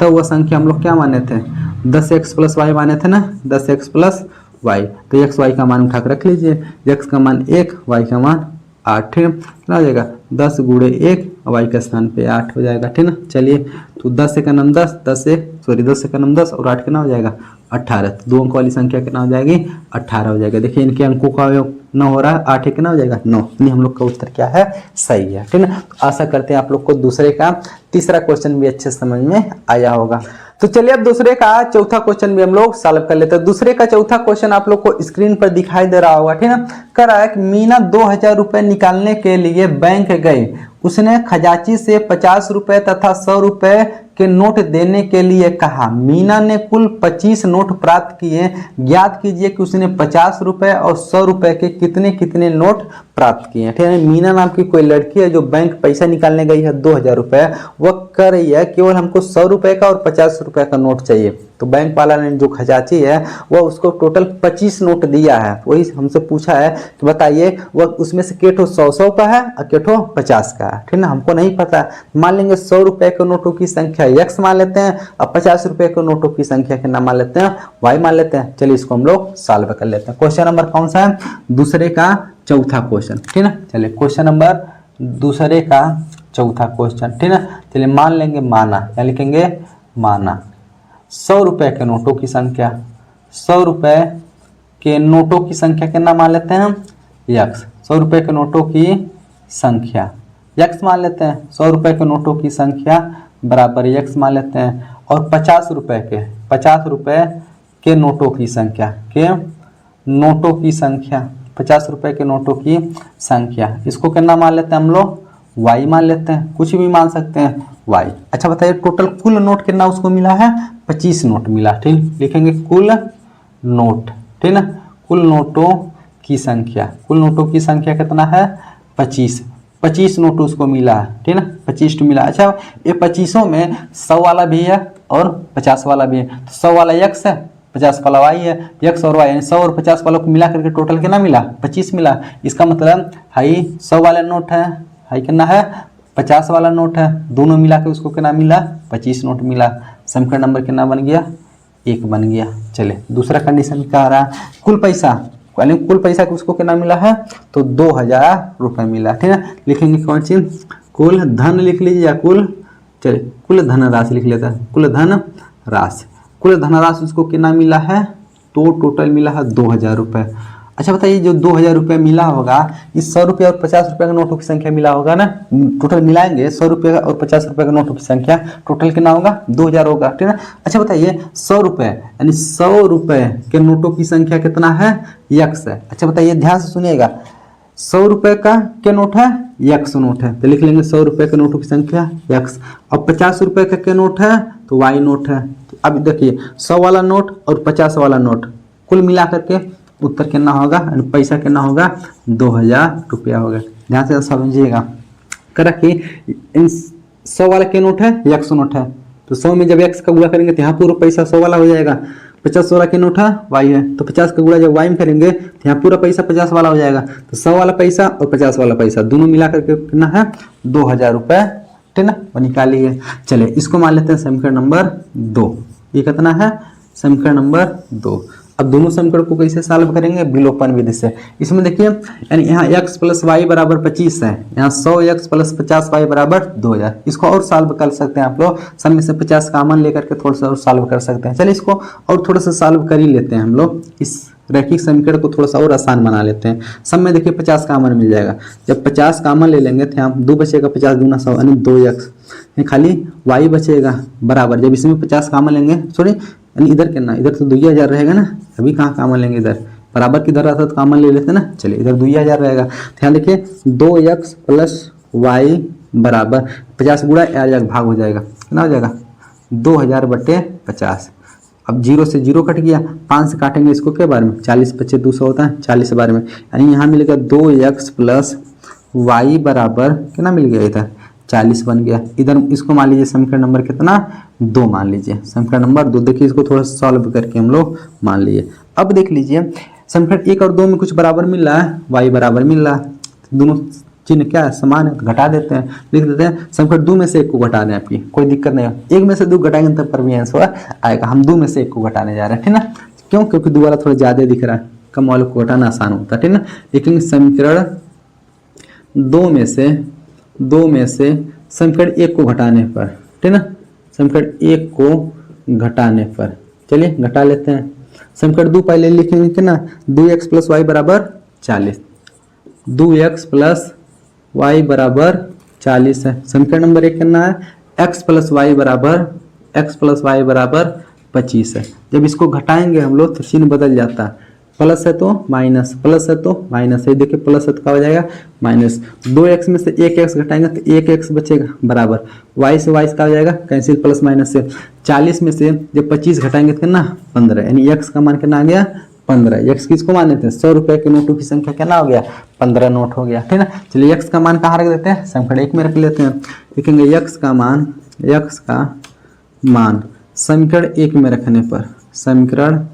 S1: वह संख्या हम लोग क्या माने थे 10x प्लस y माने थे ना, 10x प्लस y, तो x y का मान उठा कर रख लीजिए, x का मान 1 y का मान 8, ठीक है। कितना हो जाएगा 10 गुणे 1 y के स्थान पे 8 हो जाएगा, ठीक है। चलिए तो 10 से का नाम 10, 10 से का नाम 10 और 8 कितना हो जाएगा 18, तो 2 अंक वाली संख्या कितना हो जाएगी 18 हो जाएगा। देखिए इनके अंकों का योग 9 हो रहा है, 8 कितना हो जाएगा 9, यानी हम लोग का उत्तर क्या है सही है, ठीक है। तो आशा करते हैं आप लोग को दूसरे का तीसरा क्वेश्चन भी अच्छे समझ में आया होगा। तो चलिए अब दूसरे का चौथा क्वेश्चन भी हम लोग सॉल्व कर लेते हैं। दूसरे का चौथा क्वेश्चन आप लोग को स्क्रीन पर दिखाई दे रहा होगा, ठीक है। कह रहा है कि मीना 2000 रुपए निकालने के लिए बैंक गई, उसने खजांची से 50 रुपए तथा 100 रुपए के नोट देने के लिए कहा। मीना ने कुल 25 नोट प्राप्त किए, ज्ञात कीजिए कि उसने 50 रुपए और 100 रुपए के कितने कितने नोट प्राप्त किए। ठीक है, मीना नाम की कोई लड़की है जो बैंक पैसा निकालने गई है 2000 रुपए, वह कह रही है केवल हमको 100 रुपए का और 50 रुपए का नोट चाहिए। तो बैंक वाला ने जो खजांची है वह उसको टोटल 25 नोट दिया है। वही हमसे पूछा है कि बताइए वह उसमें से केठो 100 का है और केठो 50 का है। ठीक ना, हमको नहीं पता। मान लेंगे 100 रुपए के नोटों की संख्या x मान लेते हैं और 50 रुपए के नोटों की संख्या के नाम मान लेते हैं y मान लेते हैं। चलिए इसको हम लोग सॉल्व कर लेते हैं। क्वेश्चन नंबर कौन सा है? दूसरे का चौथा क्वेश्चन। ठीक है, चलिए क्वेश्चन नंबर दूसरे का चौथा क्वेश्चन। ठीक है, चलिए मान लेंगे माना, क्या लिखेंगे? माना 100 रुपए के नोटों की संख्या, 100 रुपए के नोटों की संख्या कितना मान लेते हैं हम? x। 100 रुपए के नोटों की संख्या x मान लेते हैं। 100 रुपए के नोटों की संख्या बराबर x मान लेते हैं। और 50 रुपए के नोटों की संख्या, 50 रुपए के नोटों की संख्या, इसको कितना मान लेते हैं हम लोग? y मान लेते हैं। कुछ भी मान सकते हैं y। अच्छा बताइए टोटल कुल नोट कितना उसको मिला है? 25 नोट मिला। ठीक, लिखेंगे कुल नोट। ठीक ना, कुल नोटों की संख्या, कुल नोटों की संख्या कितना है? 25 नोट उसको मिला है। ठीक ना, 25 मिला। अच्छा ये 25 में 100 वाला भी है और 50 वाला भी है, तो 100 वाला x है, 50 वाला y है। x और y यानी 100 और 50 वालों को मिला करके टोटल कितना मिला? 25 मिला। इसका मतलब हाई 100 वाला नोट है, हाई कितना है? 50 वाला नोट है, दोनों मिला के उसको कितना मिला? 25 नोट मिला। समीकरण नंबर कितना बन गया? 1 बन गया। चले दूसरा कंडीशन क्या आ रहा है? कुल पैसा, कुल पैसा उसको कितना मिला है? तो 2000 रुपये मिला। ठीक है, लिखेंगे कौन चीज? कुल धन लिख लीजिए या कुल, चलिए कुल धनराशि लिख लेता है। कुल धनराशि, कुल धनराशि उसको कितना मिला है? तो टोटल मिला है 2000 रुपये। अच्छा बताइए जो 2000 रुपये मिला होगा, इस 100 रुपये और 50 रुपये के नोटों की संख्या मिला होगा ना, टोटल मिलाएंगे 100 रुपये और 50 रुपये के नोटों की संख्या, टोटल कितना होगा? 2000 होगा। ठीक है, अच्छा बताइए 100 रुपये यानी 100 रुपये के नोटों की संख्या कितना है? x है। अच्छा बताइए ध्यान से सुनिएगा, 100 रुपये का क्या नोट है? x नोट है, तो लिख लेंगे 100 रुपये के नोटों की संख्या x। और 50 रुपये का क्या नोट है? तो y नोट है। अब देखिए 100 वाला नोट और 50 वाला नोट कुल मिला करके उत्तर कितना होगा? पैसा कितना होगा? 2000 रुपया होगा। ध्यान से समझिएगा। करा कि इन 100 वाला क्या नोट है? x नोट है, तो 100 में जब x का गुणा करेंगे तो यहाँ पूरा पैसा 100 वाला हो जाएगा। 50 वाला क्या नोट है? y है, तो 50 का गुणा जब y में करेंगे तो यहाँ पूरा पैसा 50 वाला हो जाएगा। तो 100 वाला पैसा और 50 वाला पैसा दोनों मिला करके कितना है? 2000 रुपये। ठीक ना, वो निकालिए। चलिए इसको मान लेते हैं समीकरण नंबर 2। ये कितना है? समीकरण नंबर 2। अब दोनों समीकरण को कैसे सॉल्व करेंगे? विलोपन विधि से। इसमें देखिए यानी यहाँ x प्लस वाई बराबर 25 है, यहाँ 100x प्लस 50y बराबर 2000। इसको और सॉल्व कर सकते हैं आप लोग, सब में से 50 कॉमन लेकर के थोड़ा सा और सॉल्व कर सकते हैं। चलिए इसको और थोड़ा सा सॉल्व कर ही लेते हैं हम लोग, इस रैखिक समीकरण को थोड़ा सा और आसान बना लेते हैं। सब में देखिए 50 कॉमन मिल जाएगा। जब 50 कॉमन ले लेंगे तो यहाँ 2 बचेगा, 50 दूना 100 यानी 2x, खाली y बचेगा बराबर। जब इसमें 50 कॉमन लेंगे, सॉरी यानी इधर कितना, इधर तो 2000 रहेगा ना, अभी कहाँ कॉमन लेंगे? इधर बराबर किधर रहता तो कॉमन ले लेते ना। चलिए इधर 2000 रहेगा, ध्यान देखिए 2x प्लस वाई बराबर 50 गुणा भाग हो जाएगा, कितना हो जाएगा? 2000 बटे 50। अब 0 से 0 कट गया, 5 से काटेंगे इसको के बारे में, 40 बचे 200 होता है, 40 बारे में, यानी यहाँ मिलेगा 2x प्लस वाई बराबर कितना मिल गया? इधर 40 बन गया। इधर इसको मान लीजिए समीकरण नंबर कितना? 2 मान लीजिए, समीकरण नंबर 2। देखिए इसको थोड़ा सॉल्व करके हम लोग मान लिए। अब देख लीजिए समीकरण 1 और 2 में कुछ बराबर मिल रहा है, y बराबर मिल रहा है, दोनों चिन्ह क्या है? समान है, तो घटा देते हैं, लिख देते हैं समीकरण 2 में से 1 को घटा दें, आपकी कोई दिक्कत नहीं है। 1 में से 2 घटाएंगे तब पर भी आंसर आएगा। हम 2 में से 1 को घटाने जा रहे हैं, ठीक ना। क्यों? क्योंकि 2 वाला थोड़ा ज़्यादा दिख रहा है, कम वाले को घटाना आसान होता है, ठीक ना। लेकिन समीकरण 2 में से समीकरण 1 को घटाने पर, ठीक ना, समीकरण 1 को घटाने पर, चलिए घटा लेते हैं। समीकरण 2 पहले लिखेंगे कि ना, 2x प्लस वाई बराबर 40, 2x प्लस वाई बराबर 40 है। समीकरण नंबर 1 करना है, x प्लस वाई बराबर 25 है। जब इसको घटाएंगे हम लोग तो चिन्ह बदल जाता है, प्लस है तो माइनस, प्लस है तो माइनस है, देखिए प्लस है तो क्या हो जाएगा माइनस। 2x में से 1x घटाएंगे तो 1x बचेगा बराबर y से y का हो जाएगा कैंसिल, प्लस माइनस से 40 में से जब 25 घटाएंगे तो कितना 15, यानी x का मान कितना आ गया 15। x किसको मान लेते हैं 100 रुपए के नोटों की संख्या कितना हो गया 15 नोट हो गया, ठीक ना। चलिए x का मान कहाँ रख देते हैं समीकरण 1 में रख लेते हैं। लिखेंगे x का मान समीकरण 1 में रखने पर, समीकरण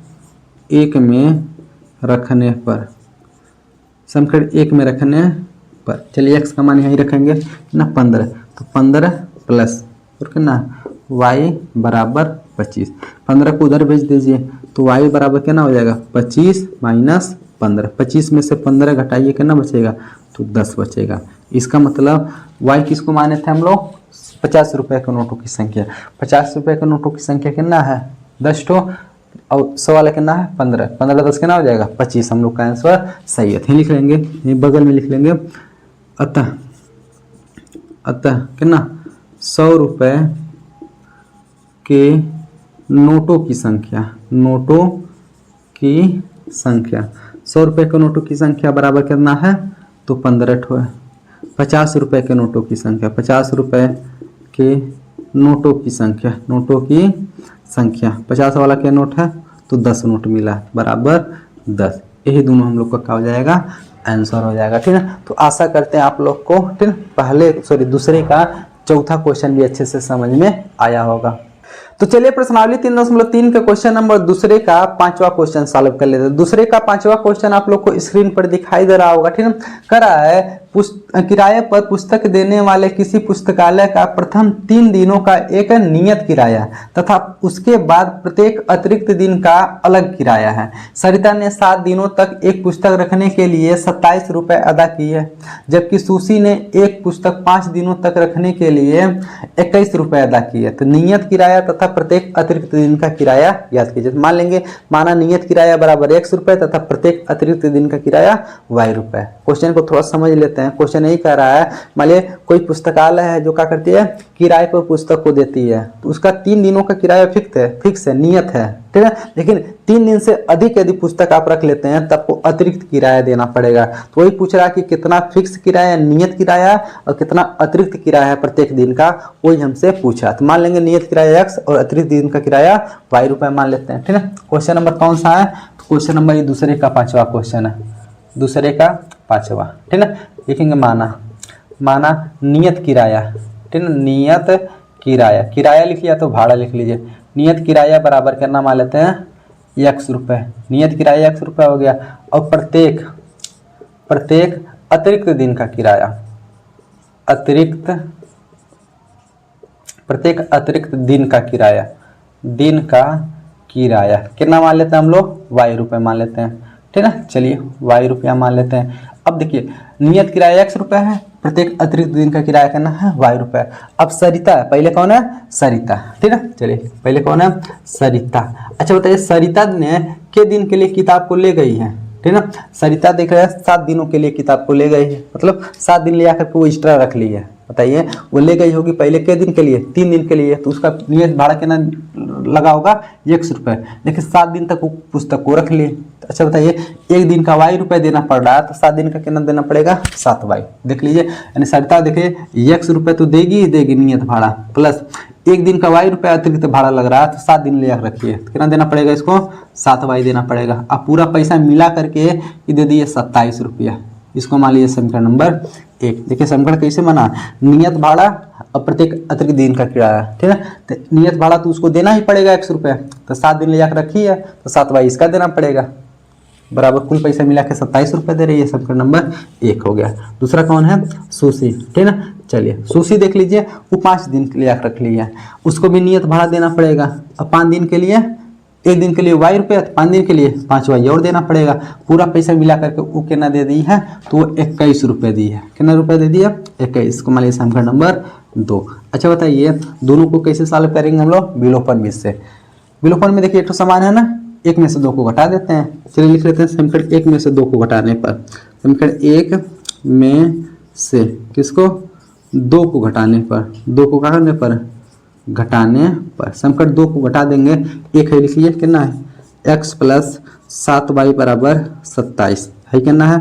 S1: 1 में रखने पर, समीकरण 1 में रखने पर, चलिए x का मान यहीं रखेंगे ना 15, तो 15 प्लस और कितना y बराबर 25, 15 को उधर भेज दीजिए तो y बराबर कितना हो जाएगा 25 माइनस 15, 25 में से 15 घटाइए कितना बचेगा तो 10 बचेगा। इसका मतलब y किसको माने थे हम लोग 50 रुपए के नोटों की संख्या, 50 रुपए के नोटों की संख्या कितना है 10 ठो और 100 वाला कितना है 15, 15 10 कितना हो जाएगा 25, हम लोग का आंसर सही है। लिख लेंगे ये बगल में लिख लेंगे अतः कितना 100 रुपए के नोटों की संख्या, नोटों की संख्या 100 रुपए के नोटों की संख्या बराबर कितना है तो 15 ठो है। 50 रुपए के नोटों की संख्या, 50 रुपए के नोटों की संख्या, नोटों की संख्या 50 वाला क्या नोट है तो 10 नोट मिला बराबर 10, यही दोनों हम लोग का क्या हो जाएगा आंसर हो जाएगा, ठीक है। तो आशा करते हैं आप लोग को ठीक दूसरे का चौथा क्वेश्चन भी अच्छे से समझ में आया होगा। तो चलिए प्रश्नावली 3.3 के क्वेश्चन नंबर दूसरे का 5वां क्वेश्चन सॉल्व कर लेते हैं। दूसरे का 5वां क्वेश्चन आप लोग को स्क्रीन पर दिखाई दे रहा होगा, ठीक है। कह रहा है किराए पर पुस्तक देने वाले किसी पुस्तकालय का प्रथम 3 दिनों का एक नियत किराया तथा उसके बाद प्रत्येक अतिरिक्त दिन का अलग किराया है। सरिता ने 7 दिनों तक एक पुस्तक रखने के लिए 27 रुपए अदा किए, जबकि सुशी ने एक पुस्तक 5 दिनों तक रखने के लिए 21 रुपए अदा किए। तो नियत किराया तथा प्रत्येक अतिरिक्त दिन का किराया याद कीजिए। मान लेंगे माना नियत किराया बराबर x रुपए तथा प्रत्येक अतिरिक्त दिन का किराया y रुपए। क्वेश्चन को थोड़ा समझ लेते हैं। क्वेश्चन यही कह रहा है मान लीजिए कोई पुस्तकालय है जो क्या करती है किराए पर पुस्तक को देती है, तो उसका 3 दिनों का किराया फिक्स है नियत है, ठीक है। लेकिन 3 दिन से अधिक यदि पुस्तक आप रख लेते हैं तब को अतिरिक्त किराया देना पड़ेगा। तो वही पूछ रहा है कि कितना फिक्स किराया नियत किराया और कितना अतिरिक्त किराया है प्रत्येक दिन का, वही हमसे पूछा। तो मान लेंगे नियत किराया x और अतिरिक्त दिन का किराया y रुपए मान लेते हैं, ठीक है। क्वेश्चन नंबर कौन सा है तो क्वेश्चन नंबर ये दूसरे का 5वां क्वेश्चन है, दूसरे का 5वां, ठीक है। लिखेंगे माना नियत किराया, ठीक है। नियत किराया, किराया लिख लिया तो भाड़ा लिख लीजिए। नियत किराया बराबर करना मान लेते हैं x रुपए, नियत किराया x रुपए हो गया और प्रत्येक अतिरिक्त दिन का किराया, प्रत्येक अतिरिक्त दिन का किराया कितना मान लेते हैं हम लोग y रुपए मान लेते हैं, ठीक है। चलिए y रुपया मान लेते हैं। अब देखिए नियत किराया x रुपए है, प्रत्येक अतिरिक्त दिन का किराया करना है y रुपए। अब सरिता पहले कौन है सरिता, ठीक है। चलिए पहले कौन है सरिता। अच्छा बताइए सरिता ने के दिन के लिए किताब को ले गई है, ठीक है ना। सरिता देख रहे हैं 7 दिनों के लिए किताब को ले गई है, मतलब 7 दिन ले आकर के वो एक्स्ट्रा रख ली है। बताइए वो ले गई होगी पहले के दिन के लिए 3 दिन के लिए, तो उसका नियत भाड़ा कितना लगा होगा x रुपए, लेकिन 7 दिन तक वो पुस्तक को रख लिए। तो अच्छा बताइए 1 दिन का y रुपए देना पड़ रहा है तो 7 दिन का कितना देना पड़ेगा 7y। देख लीजिए यानी सरिता देखिए x रुपए तो देगी नियत भाड़ा प्लस 1 दिन का y रुपए अतिरिक्त भाड़ा लग रहा है तो 7 दिन ले आकर रखिए, तो कितना देना पड़ेगा इसको 7y देना पड़ेगा। अब पूरा पैसा मिला करके दे दिए 27 रुपया, इसको मान लीजिए समीकरण नंबर 1। देखिए समीकरण कैसे बना, नियत भाड़ा और प्रत्येक अतिरिक्त दिन का किराया, ठीक है। तो नियत भाड़ा तो उसको देना ही पड़ेगा x रुपये, तो 7 दिन ले जाकर रखी है तो 7y इसका देना पड़ेगा बराबर कुल पैसा मिला के 27 रुपये दे रही है। समीकरण नंबर 1 हो गया। दूसरा कौन है सुशी, ठीक है ना। चलिए सुशी देख लीजिए वो 5 दिन के लिए आकर रख ली है, उसको भी नियत भाड़ा देना पड़ेगा। अब 5 दिन के लिए 1 दिन के लिए y रुपये, 5 दिन के लिए 5y और देना पड़ेगा। पूरा पैसा मिला करके वो कितना दे दी है तो 21 रुपये दी है। कितना रुपये दे दिया 21 को मान लीजिए समीकरण नंबर 2। अच्छा बताइए दोनों को कैसे सॉल्व करेंगे हम लोग विलोपन में से। विलोपन में देखिए एक तो समान है ना, 1 में से 2 को घटा देते हैं। चलिए लिख लेते हैं समीकरण 1 में से 2 को घटाने पर, समीकरण 1 में से किसको 2 को घटाने पर, 2 को घटाने पर समीकरण 2 को घटा देंगे 1 है लिख लीजिए कितना है x प्लस 7y बराबर 27 है, कहना है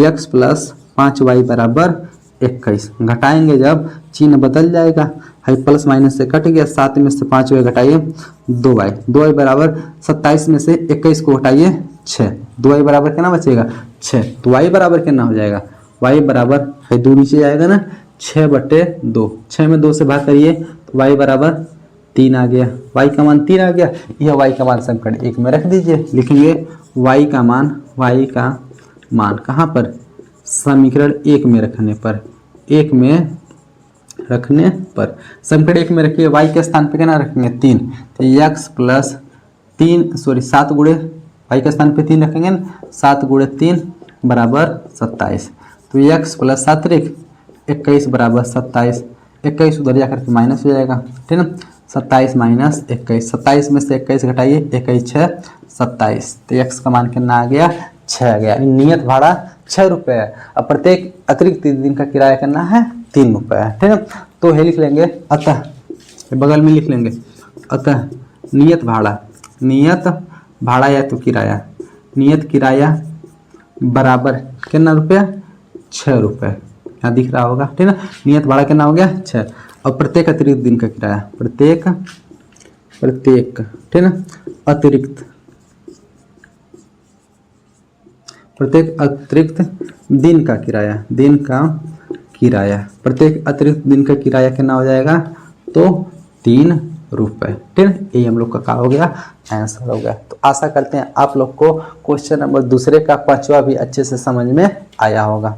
S1: x प्लस 5y बराबर 21। घटाएंगे जब चिन्ह बदल जाएगा, है प्लस माइनस से कट गया, 7 में से 5y घटाइए 2y बराबर 27 में से 21 को घटाइए 6, 2y बराबर कितना बचेगा 6। तो y बराबर कितना हो जाएगा, y बराबर है 2 नीचे जाएगा ना, 6/2, 6 में 2 से भाग करिए तो y बराबर 3 आ गया, y का मान 3 आ गया। यह y का मान समीकरण 1 में रख दीजिए, लिखेंगे y का मान कहाँ पर, समीकरण 1 में रखने पर, 1 में रखने पर समीकरण 1 में रखिए, y के स्थान पे कितना रखेंगे 3, तो x प्लस 7 गुणे y के स्थान पे 3 रखेंगे, 7 गुणे 3 बराबर 27। तो x प्लस 7 21 बराबर 27, 21 उधर जा करके माइनस हो जाएगा, ठीक है ना, 27 माइनस 21, 27 में से 21 घटाइए, 21 6 27, तो x का मान कितना आ गया 6 आ गया। नियत भाड़ा 6 रुपये है। अब प्रत्येक अतिरिक्त दिन का किराया करना है 3 रुपये, ठीक है। तो ये लिख लेंगे, अतः बगल में लिख लेंगे, अतः नियत भाड़ा या तो किराया, नियत किराया बराबर कितना रुपया 6 रुपये, यहाँ दिख रहा होगा, ठीक है ना। नियत भाड़ा कितना हो गया 6, और प्रत्येक अतिरिक्त दिन का किराया, प्रत्येक ठीक है ना, प्रत्येक अतिरिक्त दिन का किराया, प्रत्येक अतिरिक्त दिन का किराया कितना हो जाएगा, तो 3 रुपये, ठीक है। ये हम लोग का क्या हो गया, आंसर हो गया। तो आशा करते हैं आप लोग को क्वेश्चन नंबर दूसरे का 5वां भी अच्छे से समझ में आया होगा।